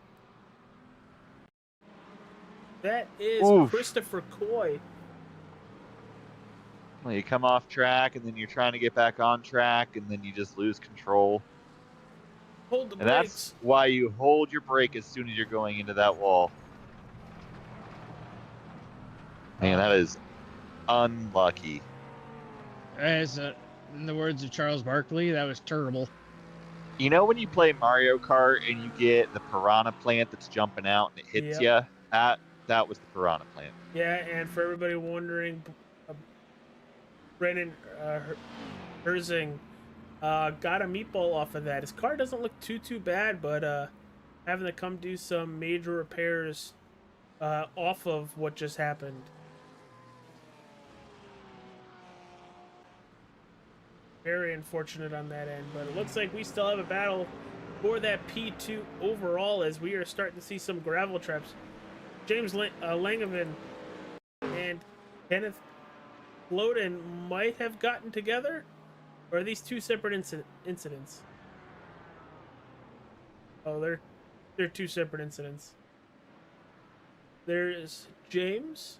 That is Oof. Christopher Coy. Well, you come off track and then you're trying to get back on track and then you just lose control. Hold the And brakes. that's why you hold your brake as soon as you're going into that wall. Man, that is unlucky. As In the words of Charles Barkley, that was terrible. You know when you play Mario Kart and you get the piranha plant that's jumping out and it hits you? That was the piranha plant. Yeah, and for everybody wondering, Brandon Herzing got a meatball off of that. His car doesn't look too bad, but having to come do some major repairs off of what just happened. Very unfortunate on that end, but it looks like we still have a battle for that P2 overall as we are starting to see some gravel traps. James Langevin and Kenneth Floden might have gotten together, or are these two separate incidents? Oh, they're two separate incidents. There's James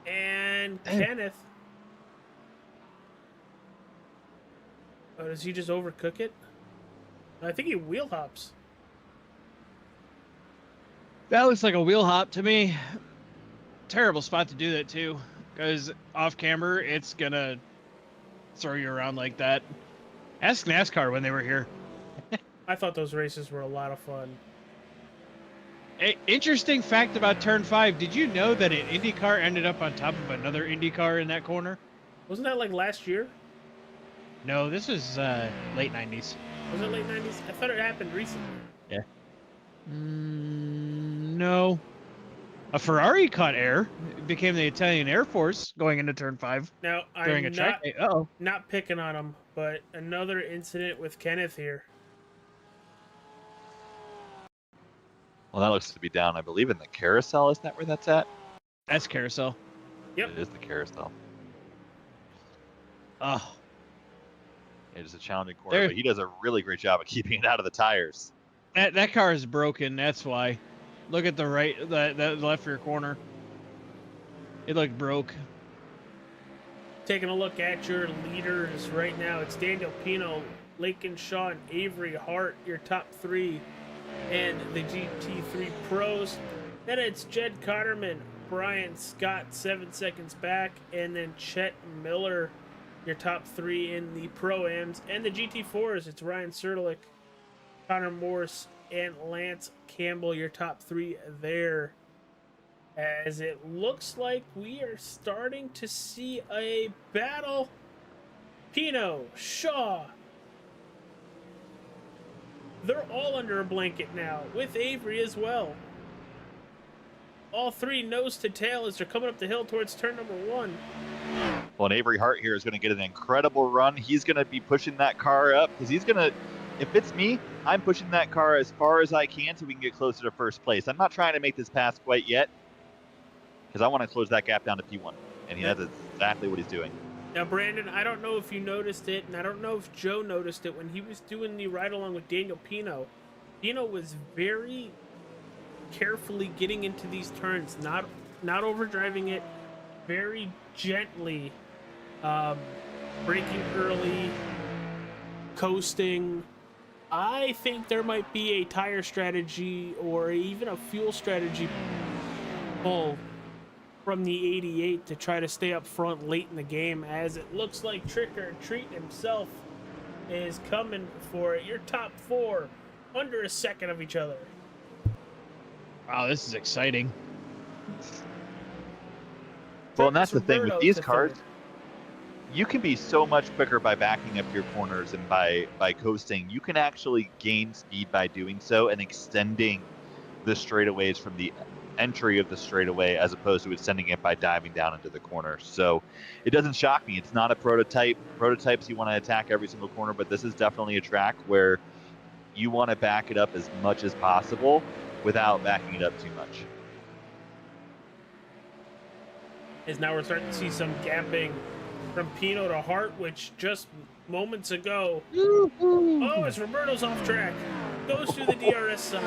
and Kenneth. Oh, does he just overcook it? I think he wheel hops. That looks like a wheel hop to me. Terrible spot to do that too, because off camera it's gonna throw you around like that. Ask NASCAR when they were here. I thought those races were a lot of fun. Hey, interesting fact about Turn 5. Did you know that an Indy car ended up on top of another Indy car in that corner? Wasn't that like last year? No, this was late 90s. Was it late 90s? I thought it happened recently. Yeah. No. A Ferrari caught air. It became the Italian Air Force going into Turn 5. Now, during I'm a track day. Uh-oh. Not picking on him, but another incident with Kenneth here. Well, that looks to be down, I believe, in the carousel. Isn't that where that's at? That's carousel. Yep. It is the carousel. Oh. It is a challenging corner, but he does a really great job of keeping it out of the tires. That car is broken. That's why. Look at the the left rear corner. It looked broke. Taking a look at your leaders right now, it's Daniel Pino, Lakin Shaw, and Avery Hart, your top three, and the GT3 pros. Then it's Jed Cotterman, Brian Scott, 7 seconds back, and then Chet Miller, your top three in the Pro-Ams. And the GT4s, it's Ryan Sertlik, Connor Morse, and Lance Campbell, your top three there. As it looks like we are starting to see a battle. Pino, Shaw. They're all under a blanket now, with Avery as well. All three nose to tail as they're coming up the hill towards turn number 1. Well, and Avery Hart here is going to get an incredible run. He's going to be pushing that car up because he's going to, if it's me, I'm pushing that car as far as I can so we can get closer to first place. I'm not trying to make this pass quite yet because I want to close that gap down to P1. And that's exactly what he's doing. Now, Brandon, I don't know if you noticed it, and I don't know if Joe noticed it when he was doing the ride-along with Daniel Pino. Pino was very carefully getting into these turns, not overdriving it, very gently, braking early, coasting. I think there might be a tire strategy or even a fuel strategy pull from the 88 to try to stay up front late in the game, as it looks like Trick or Treat himself is coming for it. Your top four under a second of each other. Wow, this is exciting. Well, and that's the thing with these cars. You can be so much quicker by backing up your corners and by coasting. You can actually gain speed by doing so and extending the straightaways from the entry of the straightaway as opposed to extending it by diving down into the corner. So it doesn't shock me. It's not a prototype. Prototypes, you want to attack every single corner, but this is definitely a track where you want to back it up as much as possible without backing it up too much. As now we're starting to see some gapping from Pino to Hart, which just moments ago. Oh, as Roberto's off track. Goes to the DRS side.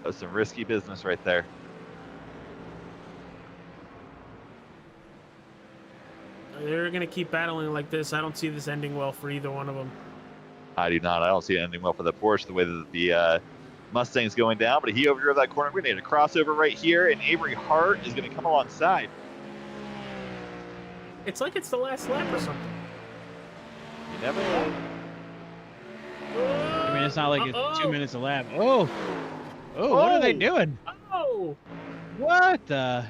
That was some risky business right there. They're going to keep battling like this. I don't see this ending well for either one of them. I do not. I don't see it ending well for the Porsche the way that the Mustang's going down, but he overdrove that corner. We're going to get a crossover right here, and Avery Hart is going to come alongside. It's like it's the last lap or something. You never know. I mean, it's not like it's 2 minutes a lap. Oh, what are they doing? Oh, What the?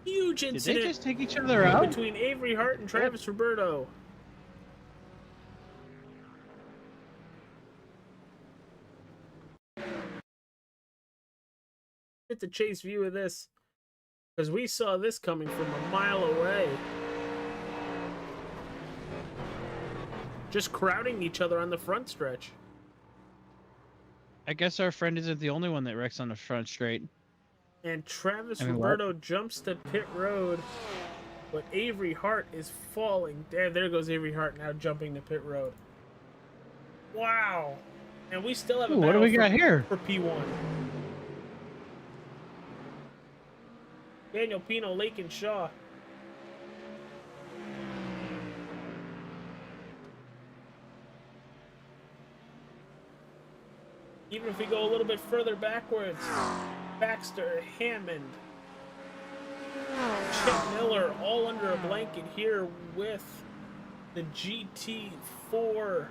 huge Did incident they just take each other out? between Avery Hart and Travis Roberto. Get the chase view of this, because we saw this coming from a mile away. Just crowding each other on the front stretch. I guess our friend isn't the only one that wrecks on the front straight. And Travis I mean, Roberto jumps to pit road, but Avery Hart is falling. There goes Avery Hart now jumping to pit road. Wow. And we still have a Ooh, what do battle we got here? for P1. Daniel Pino, Lake and Shaw. Even if we go a little bit further backwards, Baxter, Hammond, Chip Miller, all under a blanket here with the GT4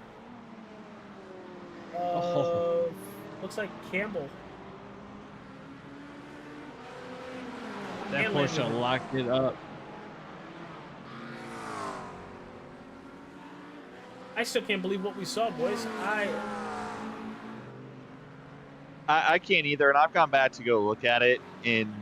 of, looks like Campbell. That And Porsche Landon. locked it up. I still can't believe what we saw, boys. I can't either, and I've gone back to go look at it, and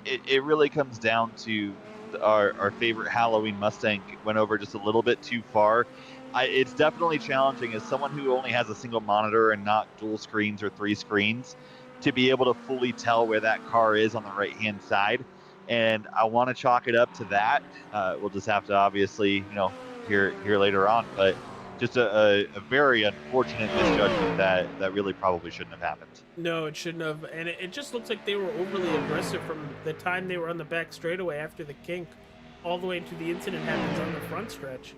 it really comes down to our favorite Halloween Mustang went over just a little bit too far. It's definitely challenging as someone who only has a single monitor and not dual screens or 3 screens to be able to fully tell where that car is on the right-hand side, and I want to chalk it up to that. We'll just have to obviously, hear later on, but just a very unfortunate misjudgment that really probably shouldn't have happened. No, it shouldn't have. And it just looks like they were overly aggressive from the time they were on the back straightaway after the kink all the way to the incident happens on the front stretch.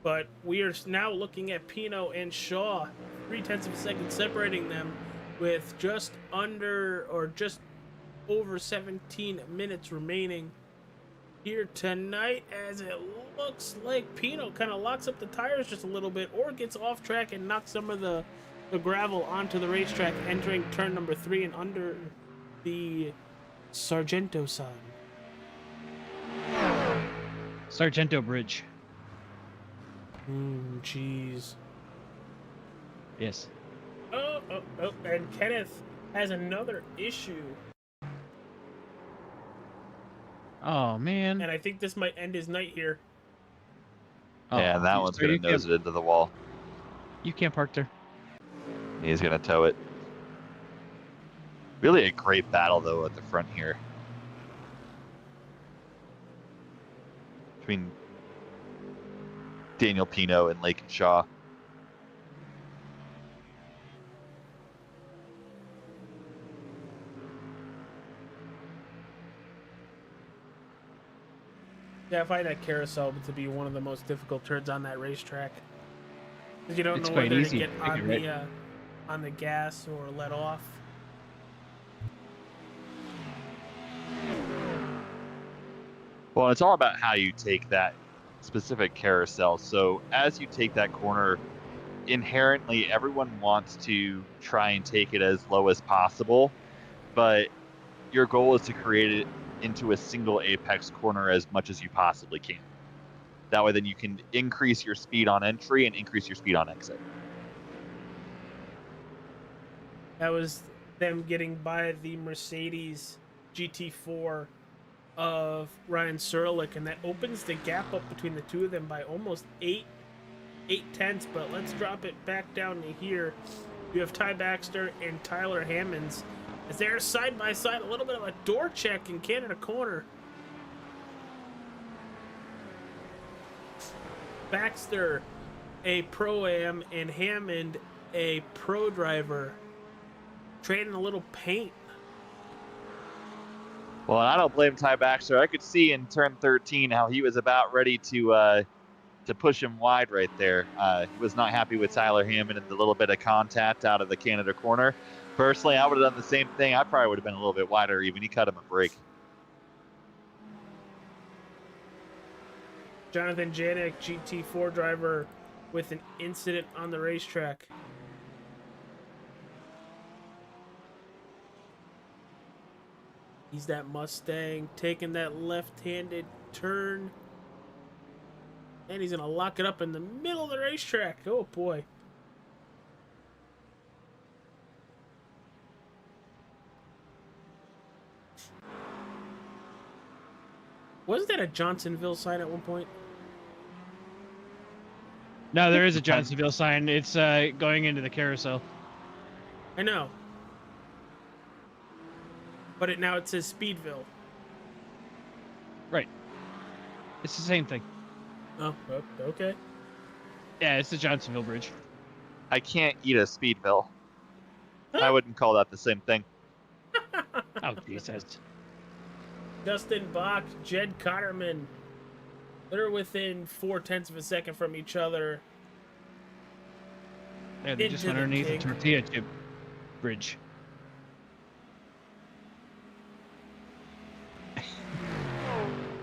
But we are now looking at Pino and Shaw, 0.3 of a second separating them with just under or just over 17 minutes remaining here tonight, as it looks like Pino kind of locks up the tires just a little bit or gets off track and knocks some of the gravel onto the racetrack, entering turn number 3 and under the Sargento sign. Sargento Bridge. Jeez. Yes. Oh, and Kenneth has another issue. Oh, man. And I think this might end his night here. Oh, Yeah, that one's going to nose it into the wall. You can't park there. He's going to tow it. Really a great battle, though, at the front here. Between Daniel Pino and Lake and Shaw. Yeah, I find that carousel to be one of the most difficult turns on that racetrack. Because you don't It's know quite whether easy. to get I on get on the gas or let off. Well, it's all about how you take that specific carousel. So as you take that corner, inherently everyone wants to try and take it as low as possible, but your goal is to create it into a single apex corner as much as you possibly can. That way then you can increase your speed on entry and increase your speed on exit. That was them getting by the Mercedes GT4 of Ryan Serlich, and that opens the gap up between the two of them by almost 8/10. But let's drop it back down to here. You have Ty Baxter and Tyler Hammonds as they're side by side. A little bit of a door check in Canada corner. Baxter, a pro-am, and Hammond, a pro driver, trading a little paint. Well, I don't blame Ty Baxter. I could see in turn 13 how he was about ready to to push him wide right there. He was not happy with Tyler Hammond and the little bit of contact out of the Canada corner. Personally, I would have done the same thing. I probably would have been a little bit wider even. He cut him a break. Jonathan Janik, GT4 driver, with an incident on the racetrack. He's that Mustang taking that left-handed turn. And he's going to lock it up in the middle of the racetrack. Oh, boy. Wasn't that a Johnsonville sign at one point? No, there is a Johnsonville sign. It's going into the carousel. I know. But now it says Speedville. Right. It's the same thing. Oh, okay. Yeah, it's the Johnsonville Bridge. I can't eat a Speedville. Huh? I wouldn't call that the same thing. Oh, Jesus. Dustin Bach, Jed Cotterman. They're within 0.4 of a second from each other. Yeah, they just went underneath the tortilla chip bridge.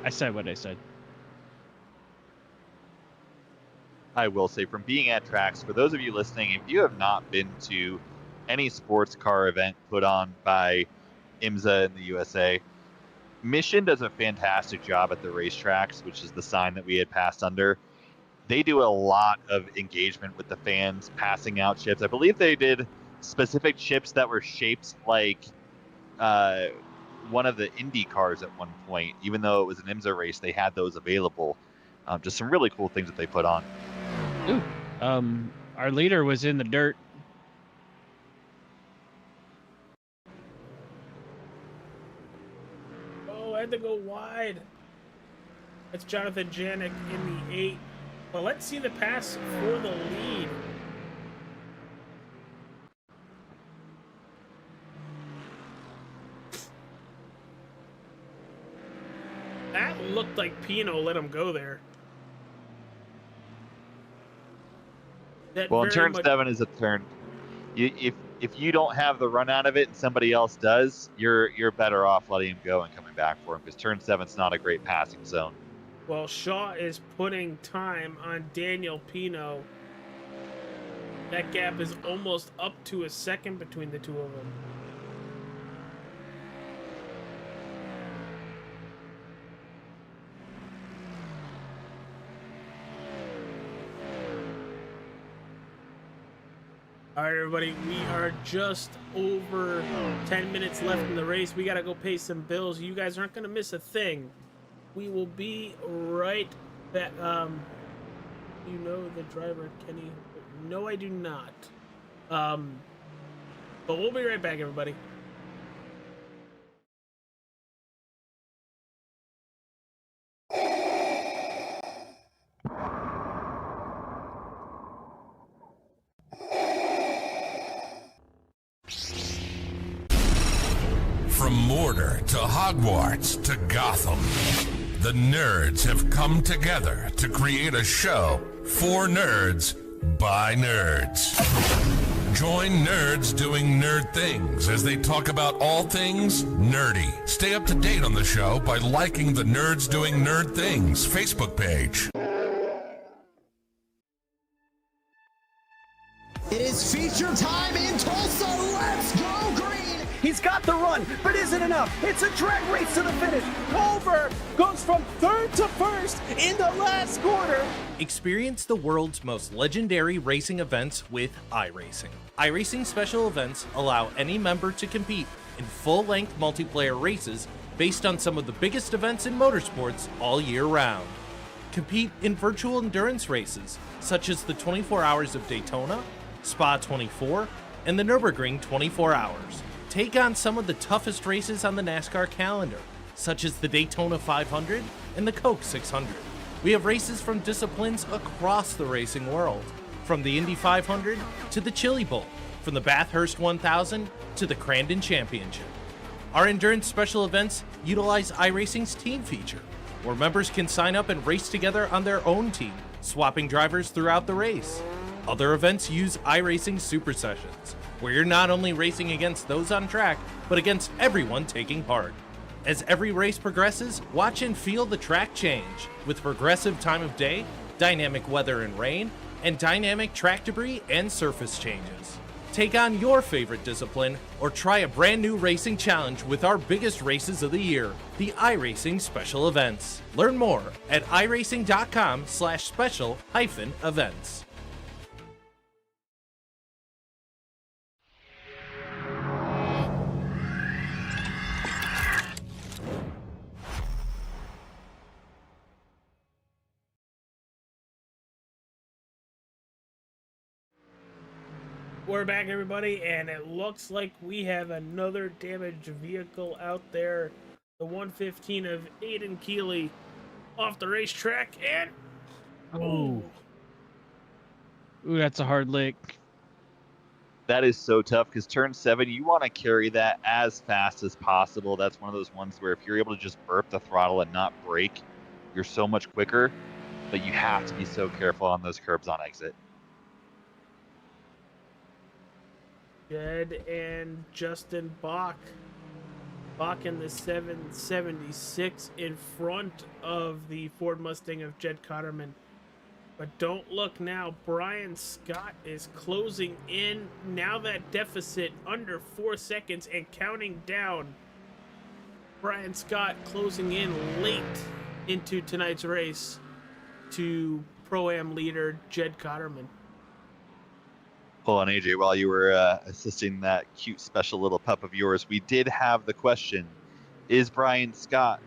I said what I said. I will say, from being at tracks, for those of you listening, if you have not been to any sports car event put on by IMSA in the USA, Mission does a fantastic job at the racetracks, which is the sign that we had passed under. They do a lot of engagement with the fans, passing out chips. I believe they did specific chips that were shaped like one of the Indy cars at one point. Even though it was an IMSA race, they had those available. Just some really cool things that they put on. Ooh, our leader was in the dirt. Oh, I had to go wide. That's Jonathan Janik in the 8. Well, let's see the pass for the lead. That looked like Pino let him go there. Well, in turn 7 is a turn. If you don't have the run out of it and somebody else does, you're better off letting him go and coming back for him, because turn 7's not a great passing zone. Well, Shaw is putting time on Daniel Pino. That gap is almost up to a second between the two of them. All right, everybody, we are just over 10 minutes left in the race. We got to go pay some bills. You guys aren't going to miss a thing. We will be right back. You know the driver, Kenny? No, I do not. But we'll be right back, everybody. From Mortar to Hogwarts to Gotham, the nerds have come together to create a show for nerds by nerds. Join nerds doing nerd things as they talk about all things nerdy. Stay up to date on the show by liking the Nerds Doing Nerd Things Facebook page. It is feature time in Tulsa. Let's go green. He's got the run, but isn't enough. It's a drag race to the finish. Culver goes from third to first in the last quarter. Experience the world's most legendary racing events with iRacing. iRacing special events allow any member to compete in full-length multiplayer races based on some of the biggest events in motorsports all year round. Compete in virtual endurance races such as the 24 Hours of Daytona, Spa 24, and the Nürburgring 24 Hours. Take on some of the toughest races on the NASCAR calendar, such as the Daytona 500 and the Coke 600. We have races from disciplines across the racing world, from the Indy 500 to the Chili Bowl, from the Bathurst 1000 to the Crandon Championship. Our endurance special events utilize iRacing's team feature. where members can sign up and race together on their own team, swapping drivers throughout the race. Other events use iRacing Super Sessions, where you're not only racing against those on track, but against everyone taking part. As every race progresses, watch and feel the track change, with progressive time of day, dynamic weather and rain, and dynamic track debris and surface changes. Take on your favorite discipline, or try a brand new racing challenge with our biggest races of the year, the iRacing Special Events. Learn more at iracing.com/special-events. We're back, everybody, and it looks like we have another damaged vehicle out there. The 115 of Aiden Keeley off the racetrack, and Ooh, that's a hard lick. That is so tough because turn 7, you want to carry that as fast as possible. That's one of those ones where if you're able to just burp the throttle and not brake, you're so much quicker, but you have to be so careful on those curbs on exit. Jed and Justin Bach. Bach in the 776 in front of the Ford Mustang of Jed Cotterman. But don't look now. Brian Scott is closing in. Now that deficit under 4 seconds and counting down. Brian Scott closing in late into tonight's race to Pro-Am leader Jed Cotterman. Hold on, AJ, while you were assisting that cute special little pup of yours, we did have the question, is Brian Scott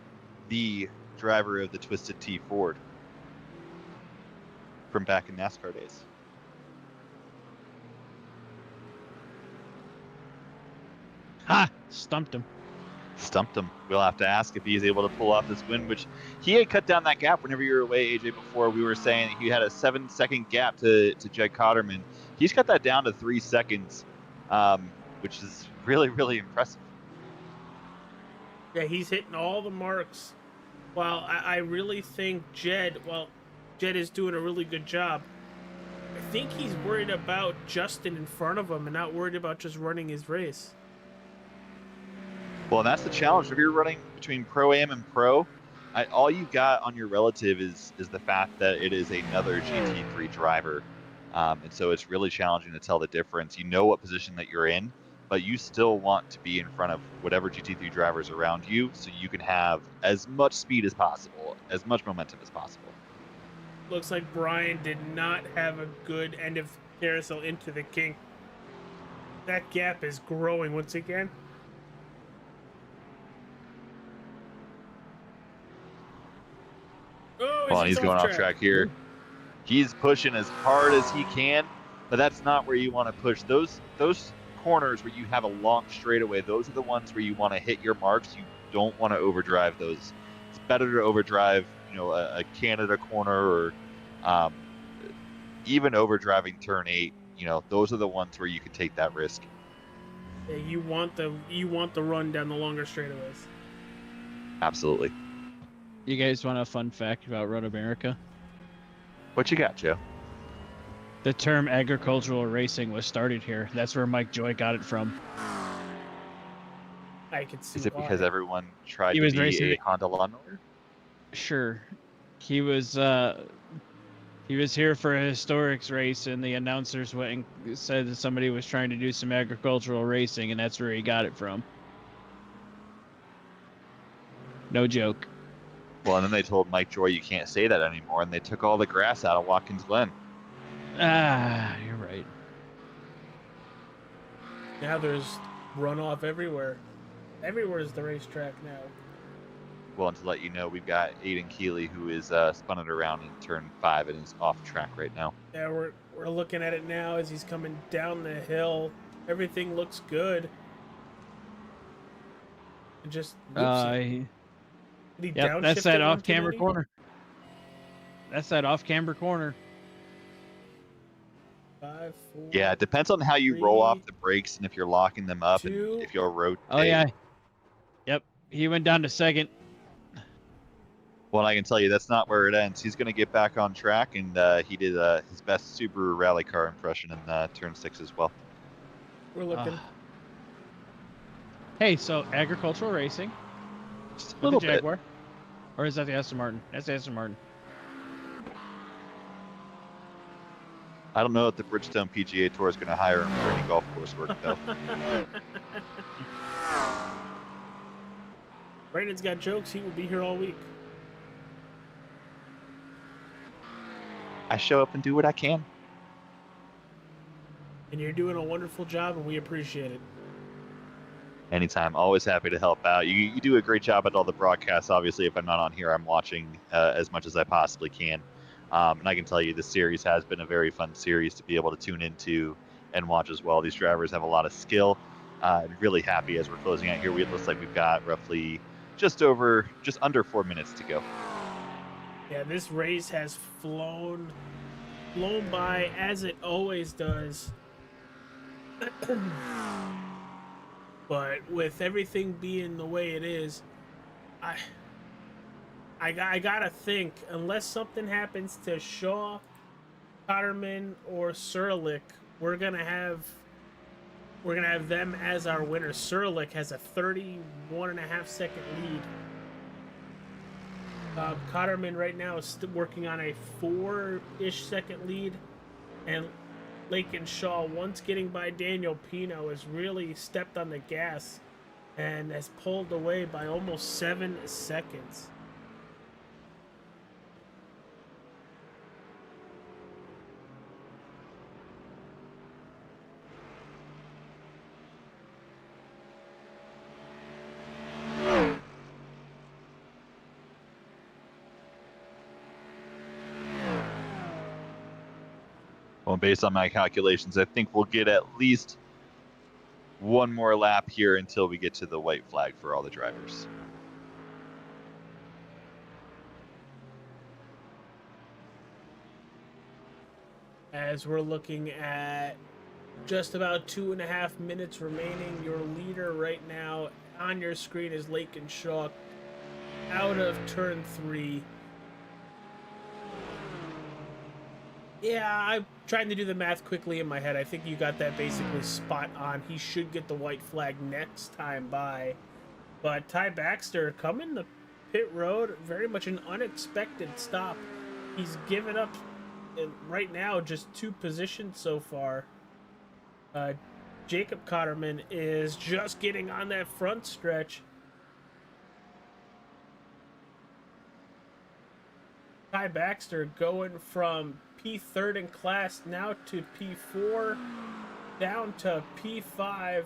the driver of the Twisted Tea Ford from back in NASCAR days? Ha! Stumped him. Stumped him. We'll have to ask if he's able to pull off this win, which he had cut down that gap whenever you were away, AJ, before. We were saying he had a 7-second gap to Jed Cotterman. He's cut that down to 3 seconds, which is really, really impressive. Yeah, he's hitting all the marks. While I really think Jed is doing a really good job, I think he's worried about Justin in front of him and not worried about just running his race. Well, and that's the challenge. If you're running between Pro-Am and Pro, all you got on your relative is the fact that it is another GT3 driver. And so it's really challenging to tell the difference. You know what position that you're in, but you still want to be in front of whatever GT3 drivers around you so you can have as much speed as possible, as much momentum as possible. Looks like Brian did not have a good end of carousel into the kink. That gap is growing once again. Oh, He's going off track here. He's pushing as hard as he can, but that's not where you want to push. Those corners where you have a long straightaway, those are the ones where you want to hit your marks. You don't want to overdrive those. It's better to overdrive, a Canada corner or even overdriving turn 8. Those are the ones where you can take that risk. Yeah, you want the run down the longer straightaways. Absolutely. You guys want a fun fact about Road America? What you got, Joe? The term agricultural racing was started here. That's where Mike Joy got it from. I could see. Is it why. because everyone tried He to was be racing a Honda lawnmower? Sure. He was here for a historics race, and the announcers went and said that somebody was trying to do some agricultural racing, and that's where he got it from. No joke. Well, and then they told Mike Joy you can't say that anymore, and they took all the grass out of Watkins Glen. Ah, you're right. Now there's runoff everywhere. Everywhere is the racetrack now. Well, and to let you know, we've got Aiden Keeley, who is spun it around in turn 5 and is off track right now. Yeah, we're looking at it now as he's coming down the hill. Everything looks good. And just Yep, that's that off-camber corner. That's that off-camber corner. 5, 4. Yeah, it depends on how you roll off the brakes and if you're locking them up 2. and if you'll rotate. Oh, yeah. Yep, he went down to second. He went down to second. 1, 2, 3, 4, 5, 4, 3, 2, 1. Two. Oh, yeah. Yep, he went down to second. 1, 2, 3, 4, 5, 4, 3, 2, 1. Well, I can tell you that's not where it ends. He's going to get back on track, and he did his best Subaru rally car impression in turn 6 as well. We're looking. Hey, so agricultural racing. Just a With little the bit. Jaguar? Or is that the Aston Martin? That's the Aston Martin. I don't know if the Bridgestone PGA Tour is going to hire him for any golf course work, though. Brandon's got jokes. He will be here all week. I show up and do what I can. And you're doing a wonderful job, and we appreciate it. Anytime. Always happy to help out. You do a great job at all the broadcasts. Obviously, if I'm not on here, I'm watching as much as I possibly can. And I can tell you this series has been a very fun series to be able to tune into and watch as well. These drivers have a lot of skill. And really happy as we're closing out here. It looks like we've got roughly just under 4 minutes to go. Yeah, this race has flown by as it always does. But with everything being the way it is, I gotta think, unless something happens to Shaw, Cotterman, or Surlick, we're gonna have them as our winner. Surlick has a 31.5-second lead. Cotterman right now is still working on a 4-ish second lead, and Lake Shaw, once getting by Daniel Pino, has really stepped on the gas and has pulled away by almost 7 seconds. Well, based on my calculations, I think we'll get at least one more lap here until we get to the white flag for all the drivers. As we're looking at just about 2.5 minutes remaining, your leader right now on your screen is Lake Shaw out of turn 3. Yeah, I'm trying to do the math quickly in my head. I think you got that basically spot on. He should get the white flag next time by. But Ty Baxter coming to pit road, very much an unexpected stop. He's given up right now just 2 positions so far. Jacob Cotterman is just getting on that front stretch. Ty Baxter going from P3rd in class now to P4, down to P5.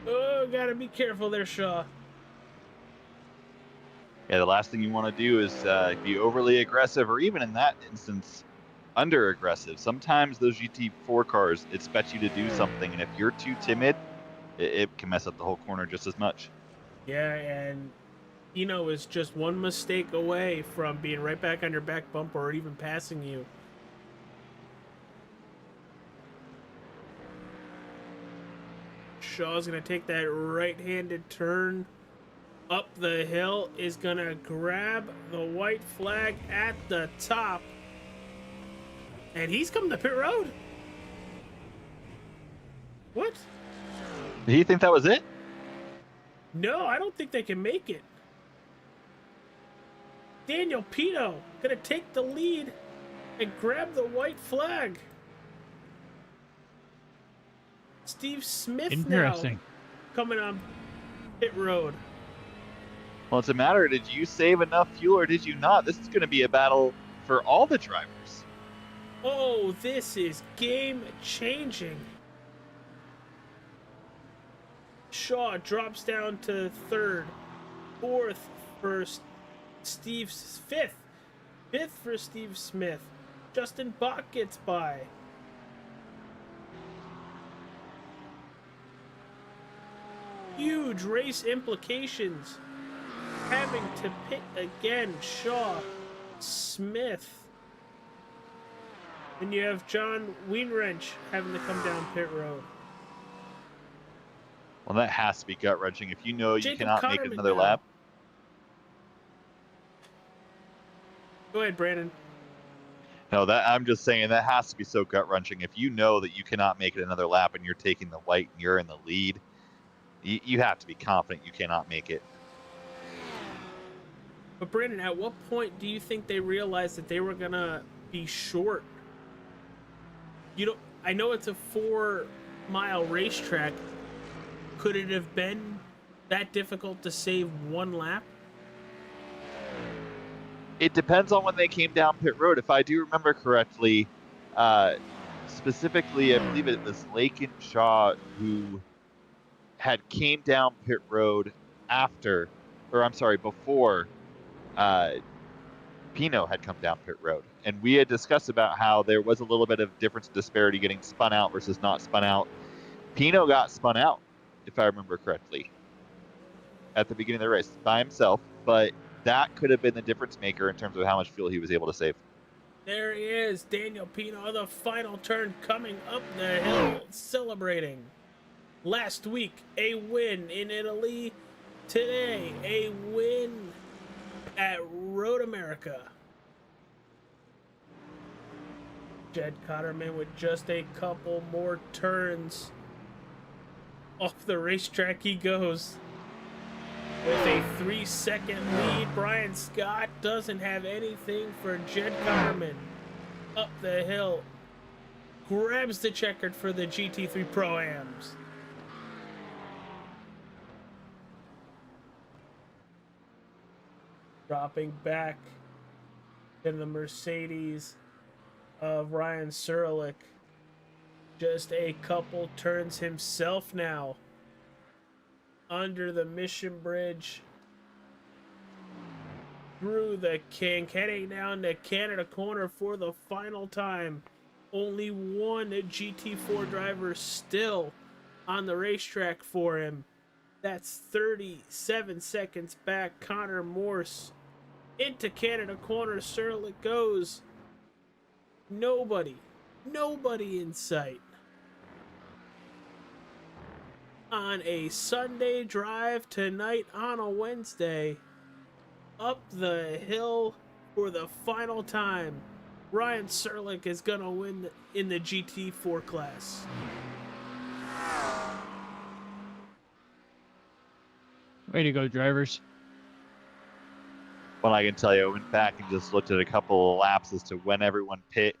Oh, gotta be careful there, Shaw. Yeah, the last thing you want to do is be overly aggressive, or even in that instance, under aggressive. Sometimes those GT4 cars expect you to do something, and if you're too timid, it can mess up the whole corner just as much. Yeah, and Eno is just one mistake away from being right back on your back bumper or even passing you. Shaw's going to take that right-handed turn up the hill, is going to grab the white flag at the top. And he's coming to pit road. What? Do you think that was it? No, I don't think they can make it. Daniel Pino gonna take the lead and grab the white flag. Steve Smith now coming on pit road. Well, it's a matter, did you save enough fuel or did you not? This is going to be a battle for all the drivers. Oh, this is game-changing. Shaw drops down to 3rd. 4th for Steve's 5th. 5th for Steve Smith. Justin Bach gets by. Huge race implications. Having to pit again. Shaw, Smith. And you have John Weinreich having to come down pit road. Well, that has to be gut wrenching. If you know you Jacob cannot make Cotterman another now. lap. Go ahead, Brandon. No, that I'm just saying that has to be so gut wrenching. If you know that you cannot make it another lap and you're taking the white and you're in the lead, you have to be confident you cannot make it. But Brandon, at what point do you think they realized that they were gonna be short? You know, I know it's a 4-mile racetrack. Could it have been that difficult to save one lap? It depends on when they came down pit road. If I do remember correctly, specifically, I believe it was Lake and Shaw who had came down pit road after, or I'm sorry, before Pino had come down pit road. And we had discussed about how there was a little bit of difference disparity getting spun out versus not spun out. Pino got spun out, if I remember correctly, at the beginning of the race by himself, but that could have been the difference maker in terms of how much fuel he was able to save. There he is, Daniel Pino, the final turn coming up the hill, celebrating. Last week, a win in Italy. Today, a win at Road America. Jed Cotterman with just a couple more turns off the racetrack he goes. With a 3-second lead, Brian Scott doesn't have anything for Jed Cotterman. Up the hill, grabs the checkered for the GT3 Pro-Ams. Dropping back in the Mercedes of Ryan Serlich. Just a couple turns himself now. Under the Mission Bridge. Through the kink, heading down to Canada Corner for the final time. Only one GT4 driver still on the racetrack for him. That's 37 seconds back. Connor Morse into Canada Corner. Serlich goes. Nobody in sight. On a Sunday drive tonight on a Wednesday. Up the hill for the final time. Ryan Serlich is going to win in the GT4 class. Way to go, drivers. Well, I can tell you, I went back and just looked at a couple of laps as to when everyone pit,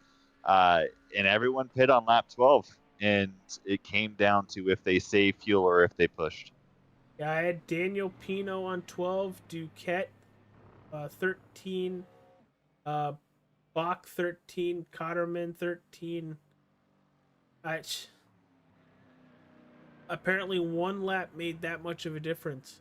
and everyone pit on lap 12, and it came down to if they saved fuel or if they pushed. Yeah, I had Daniel Pino on 12, Duquette 13, Bach 13, Cotterman 13. Apparently one lap made that much of a difference.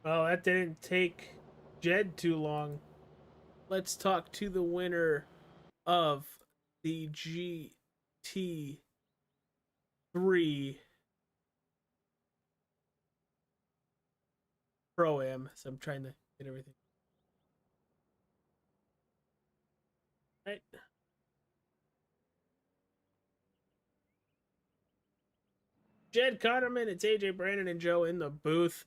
Well, that didn't take Jed too long. Let's talk to the winner of the GT3 Pro-Am. So I'm trying to get everything right. Jed Cotterman, it's AJ, Brandon, and Joe in the booth.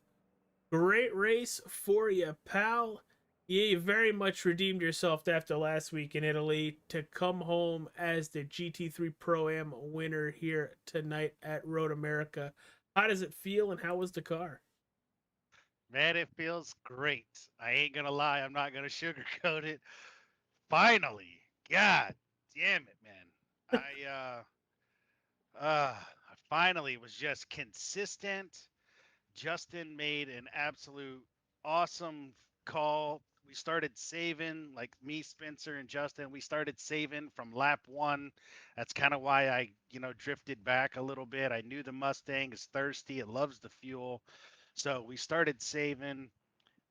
Great race for you, pal. You very much redeemed yourself after last week in Italy to come home as the GT3 Pro-Am winner here tonight at Road America. How does it feel and how was the car? Man, it feels great. I ain't gonna lie, I'm not gonna sugarcoat it. Finally, God damn it, man. I finally was just consistent. Justin made an absolute awesome call. We started saving, like me, Spencer, and Justin. We started saving from lap 1. That's kind of why I, drifted back a little bit. I knew the Mustang is thirsty. It loves the fuel. So we started saving,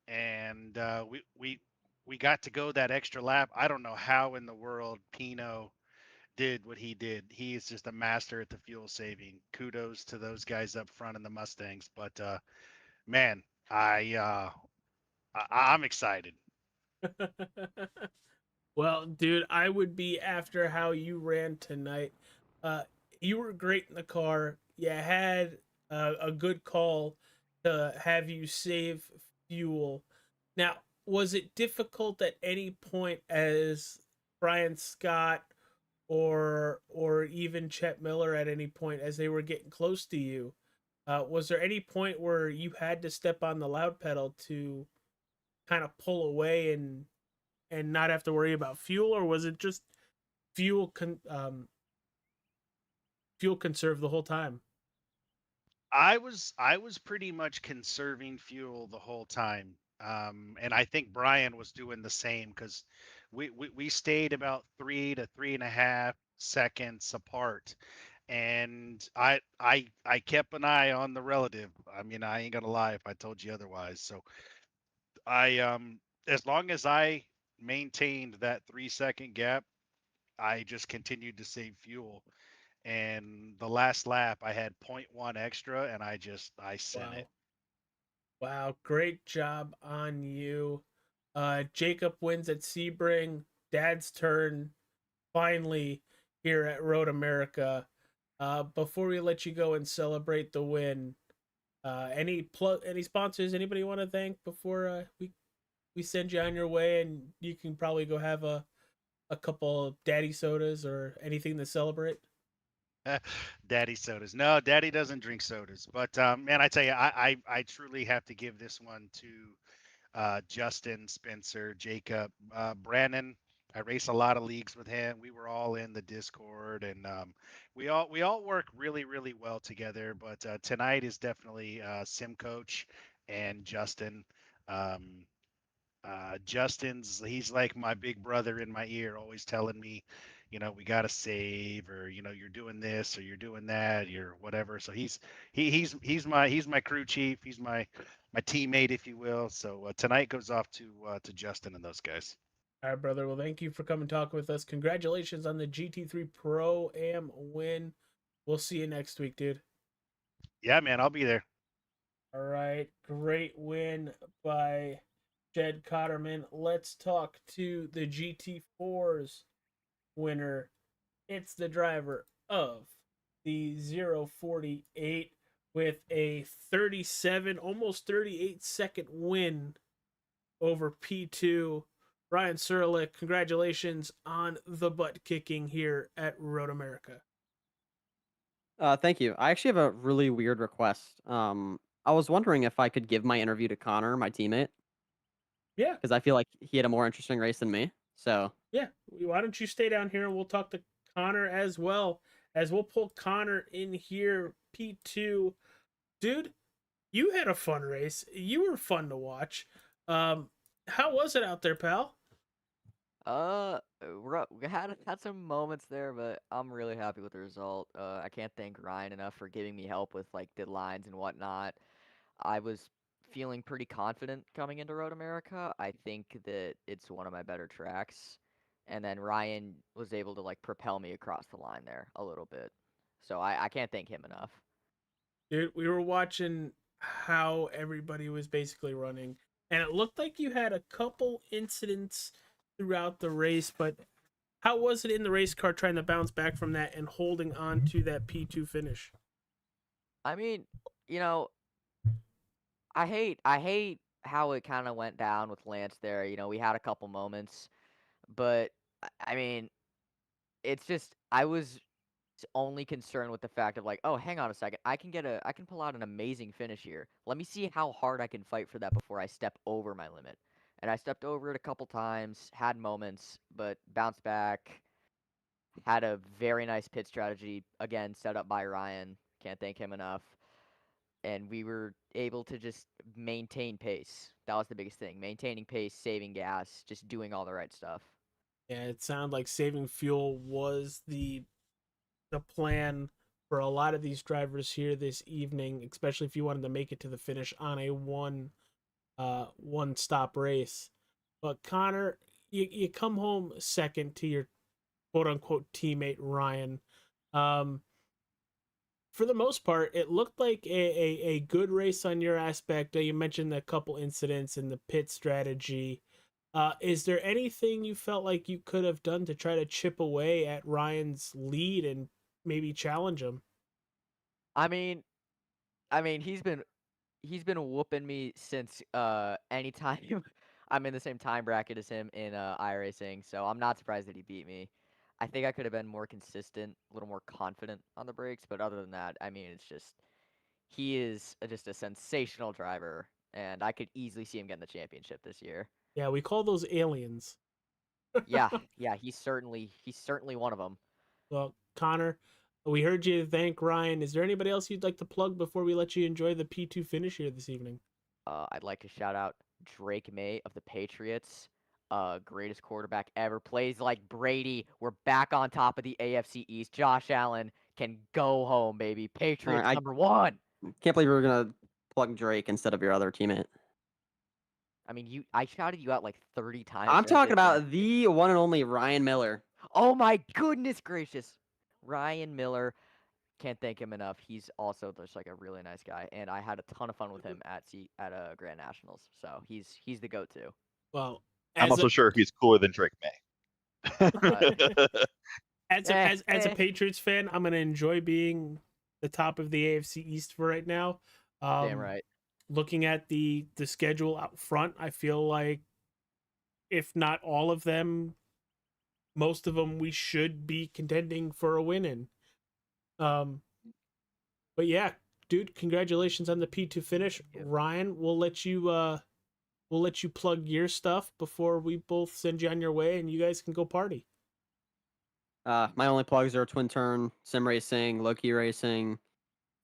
and we got to go that extra lap. I don't know how in the world Pino did what he did. He is just a master at the fuel saving. Kudos to those guys up front in the Mustangs. But man, I'm excited. Well, dude, I would be after how you ran tonight. Uh, you were great in the car. You had a good call to have you save fuel. Now, was it difficult at any point as Brian Scott or even Chet Miller at any point as they were getting close to you? Was there any point where you had to step on the loud pedal to kind of pull away and not have to worry about fuel, or was it just fuel conserve the whole time? I was pretty much conserving fuel the whole time. And I think Brian was doing the same because we stayed about 3 to 3.5 seconds apart. And I kept an eye on the relative. I mean, I ain't gonna lie if I told you otherwise. So as long as I maintained that 3 second gap, I just continued to save fuel. And the last lap I had point 0.1 extra and I sent it. Wow. Wow, great job on you. Jacob wins at Sebring. Dad's turn finally here at Road America. Before we let you go and celebrate the win, any sponsors anybody want to thank before we send you on your way and you can probably go have a couple of daddy sodas or anything to celebrate? Daddy sodas. No, Daddy doesn't drink sodas. But man, I tell you, I truly have to give this one to Justin, Spencer, Jacob, Brandon. I race a lot of leagues with him. We were all in the Discord, and we all work really really well together. But tonight is definitely Sim Coach and Justin. Um, Justin's he's like my big brother in my ear, always telling me, we gotta save, or you're doing this or you're doing that, or whatever. So he's my crew chief. He's my teammate, if you will. So tonight goes off to Justin and those guys. All right, brother. Well, thank you for coming talking with us. Congratulations on the GT3 Pro Am win. We'll see you next week, dude. Yeah, man, I'll be there. All right, great win by Jed Cotterman. Let's talk to the GT4's winner. It's the driver of the 048 with a 37, almost 38-second win over P2. Ryan Serlich, congratulations on the butt kicking here at Road America. Thank you. I actually have a really weird request. I was wondering if I could give my interview to Connor, my teammate, Yeah, because I feel like he had a more interesting race than me. So, yeah. Why don't you stay down here and we'll talk to Connor as well, as we'll pull Connor in here. P2, dude, you had a fun race. You were fun to watch. How was it out there, pal? We had some moments there, but I'm really happy with the result. I can't thank Ryan enough for giving me help with like deadlines and whatnot. I was feeling pretty confident coming into Road America. I think that it's one of my better tracks, and then Ryan was able to like propel me across the line there a little bit. So I can't thank him enough. Dude, we were watching how everybody was basically running, and it looked like you had a couple incidents throughout the race, but how was it in the race car trying to bounce back from that and holding on to that P2 finish? I mean, you know, I hate how it kind of went down with Lance there. We had a couple moments, but I mean, it's just I was only concerned with the fact of like, oh, hang on a second, I can pull out an amazing finish here. Let me see how hard I can fight for that before I step over my limit. And I stepped over it a couple times, had moments, but bounced back. Had a very nice pit strategy again set up by Ryan. Can't thank him enough. And we were able to just maintain pace. That was the biggest thing. Maintaining pace, saving gas, just doing all the right stuff. Yeah, it sounded like saving fuel was the plan for a lot of these drivers here this evening, especially if you wanted to make it to the finish on a one stop race. But Connor, you come home second to your quote unquote teammate Ryan. Um, for the most part, it looked like a good race on your aspect. You mentioned a couple incidents in the pit strategy. Is there anything you felt like you could have done to try to chip away at Ryan's lead and maybe challenge him? I mean, he's been whooping me since anytime I'm in the same time bracket as him in iRacing, so I'm not surprised that he beat me. I think I could have been more consistent, a little more confident on the brakes, but other than that, I mean, it's just he is just a sensational driver, and I could easily see him getting the championship this year. Yeah, we call those aliens. Yeah, yeah, he's certainly one of them. Well, Connor, we heard you thank Ryan. Is there anybody else you'd like to plug before we let you enjoy the P2 finish here this evening? I'd like to shout out Drake May of the Patriots. Greatest quarterback ever. Plays like Brady. We're back on top of the AFC East. Josh Allen can go home, baby. Patriots I number one. can't believe we were gonna plug Drake instead of your other teammate. I mean, I shouted you out like 30 times. I'm throughout talking this match. about the one and only Ryan Miller. Oh my goodness gracious. Ryan Miller. Can't thank him enough. He's also just like a really nice guy, and I had a ton of fun with him at Grand Nationals. So he's the go-to. Well, I'm also sure he's cooler than Drake May. as a Patriots fan, I'm gonna enjoy being the top of the AFC East for right now. Damn right. Looking at the schedule out front, I feel like if not all of them, most of them we should be contending for a win in. But yeah, dude, congratulations on the P2 finish. Ryan, we'll let you plug your stuff before we both send you on your way and you guys can go party. My only plugs are Twin Turn, Sim Racing, Loki Racing,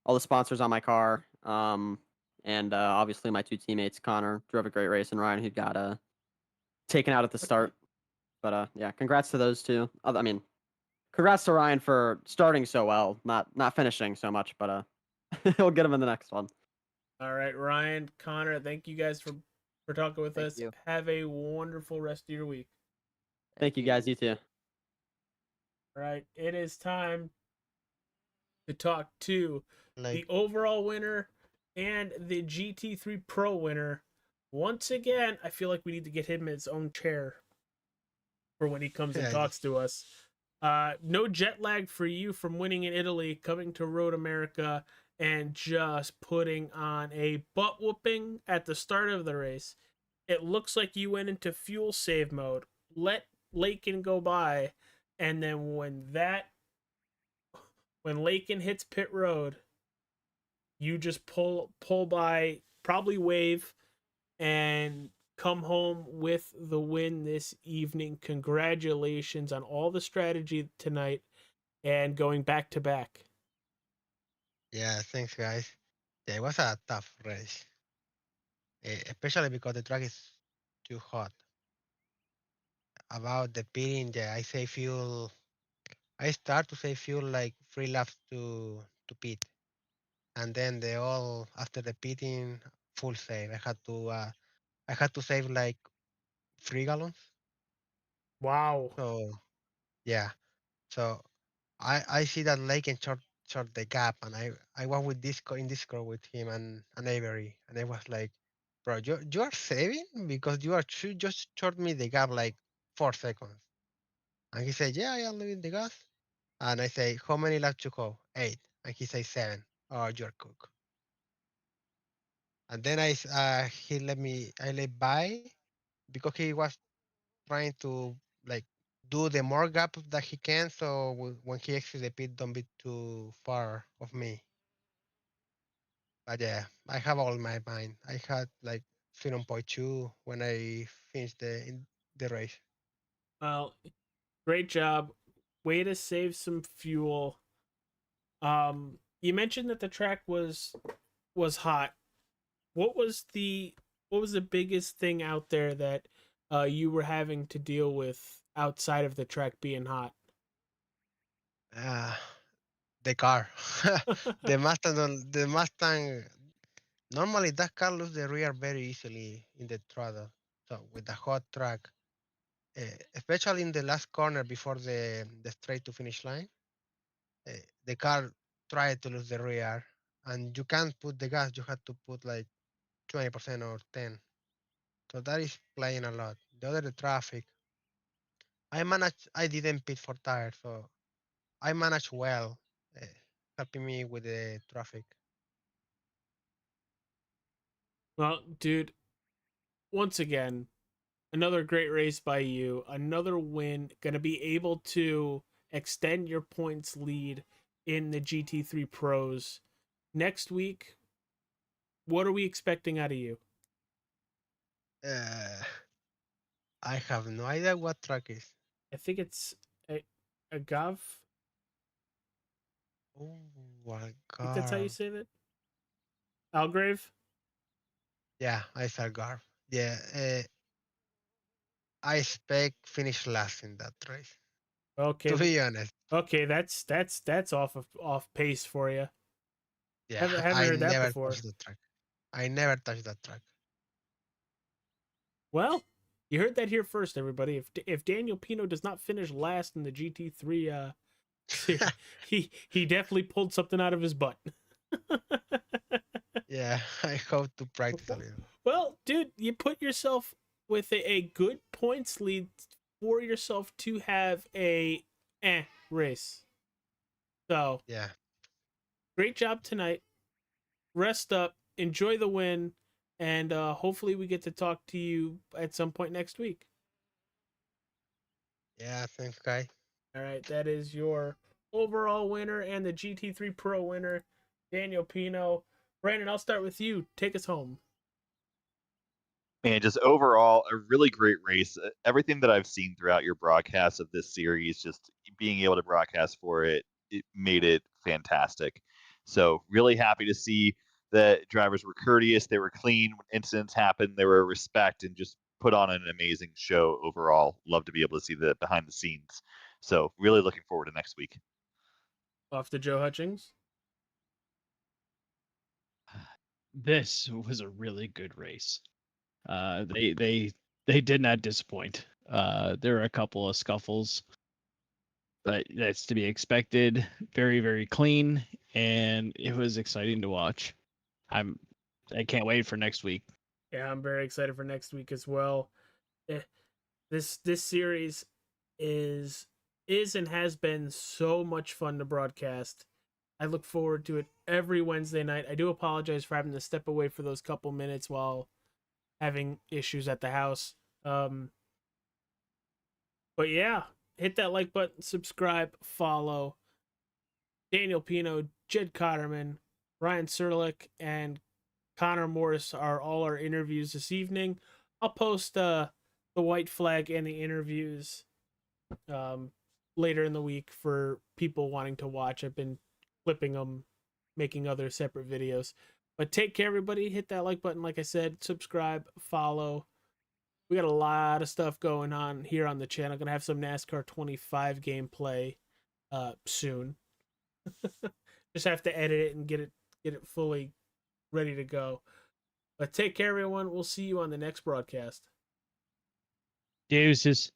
all the sponsors on my car, and obviously my two teammates. Connor drove a great race, and Ryan, who got taken out at the start. But yeah, congrats to those two. I mean, congrats to Ryan for starting so well, not finishing so much, but he'll get him in the next one. All right, Ryan, Connor, thank you guys for talking with us. You. Have a wonderful rest of your week. Thank you guys, you too. All right, it is time to talk to the overall winner and the GT3 Pro winner. Once again, I feel like we need to get him his own chair for when he comes and talks to us. No jet lag for you from winning in Italy, coming to Road America, and just putting on a butt whooping at the start of the race. It looks like you went into fuel save mode, let Lakin go by, and then when Lakin hits pit road, you just pull by, probably wave, and come home with the win this evening. Congratulations on all the strategy tonight and going back to back. Yeah, thanks, guys. Yeah, it was a tough race, especially because the track is too hot. About the pitting, yeah, I save fuel. I start to save fuel like 3 laps to pit, and then they all after the pitting full save. I had to save like 3 gallons. Wow. So yeah, so I see that Lake and short the gap, and I was with in Discord with him and Avery, and I was like, bro, you are saving because you just short me the gap like 4 seconds. And he said, yeah, I am leaving the gas. And I say, how many laps to go? 8. And he says 7. Oh, you're cook. And then I let by because he was trying to like do the more gap that he can. So when he exits the pit, don't be too far of me. But yeah, I have all in my mind. I had like 0.2 when I finished the race. Well, great job. Way to save some fuel. You mentioned that the track was hot. What was the biggest thing out there that you were having to deal with outside of the track being hot? The car, the Mustang. Normally, that car loses the rear very easily in the throttle. So with the hot track, especially in the last corner before the straight to finish line, the car try to lose the rear, and you can't put the gas. You have to put like 20% or 10. So that is playing a lot. The other, the traffic. I didn't pit for tires, so I managed well, uh, helping me with the traffic. Well, dude, once again, another great race by you. Another win. Going to be able to extend your points lead in the GT3 Pros. Next week, what are we expecting out of you? Uh, I have no idea what track is. I think it's a Gav. Oh my I think that's how you god. say that. Algrave. Yeah, I saw Garb. Yeah, I expect finish last in that race. Okay. To be honest. Okay, that's off pace for you. Yeah, Haven't I heard that never before. touched the track. I never touched that track. Well, you heard that here first, everybody. If Daniel Pino does not finish last in the GT3 series, he definitely pulled something out of his butt. Yeah, I hope to practice a little. Well, dude, you put yourself with a good points lead for yourself to have a race. So Yeah. great job tonight. Rest up, enjoy the win, and hopefully we get to talk to you at some point next week. Yeah, thanks, guy. All right, that is your overall winner and the GT3 Pro winner, Daniel Pino. Brandon, I'll start with you. Take us home. Man, just overall, a really great race. Everything that I've seen throughout your broadcast of this series, just being able to broadcast for it, it made it fantastic. So, really happy to see that drivers were courteous, they were clean when incidents happened, they were respect, and just put on an amazing show overall. Love to be able to see the behind the scenes. So, really looking forward to next week. Off to Joe Hutchings. This was a really good race. They did not disappoint. There were a couple of scuffles, but that's to be expected. Very, very clean, and it was exciting to watch. I can't wait for next week. Yeah, I'm very excited for next week as well. This series is and has been so much fun to broadcast. I look forward to it every Wednesday night. I do apologize for having to step away for those couple minutes while having issues at the house. But yeah, hit that like button, subscribe, follow. Daniel Pino, Jed Cotterman, Ryan Serlich, and Connor Morris are all our interviews this evening. I'll post the white flag and the interviews later in the week for people wanting to watch. I've been clipping them, making other separate videos. But take care, everybody. Hit that like button, like I said. Subscribe, follow. We got a lot of stuff going on here on the channel. Gonna have some NASCAR 25 gameplay soon. Just have to edit it and get it fully ready to go. But take care, everyone. We'll see you on the next broadcast. Deuces.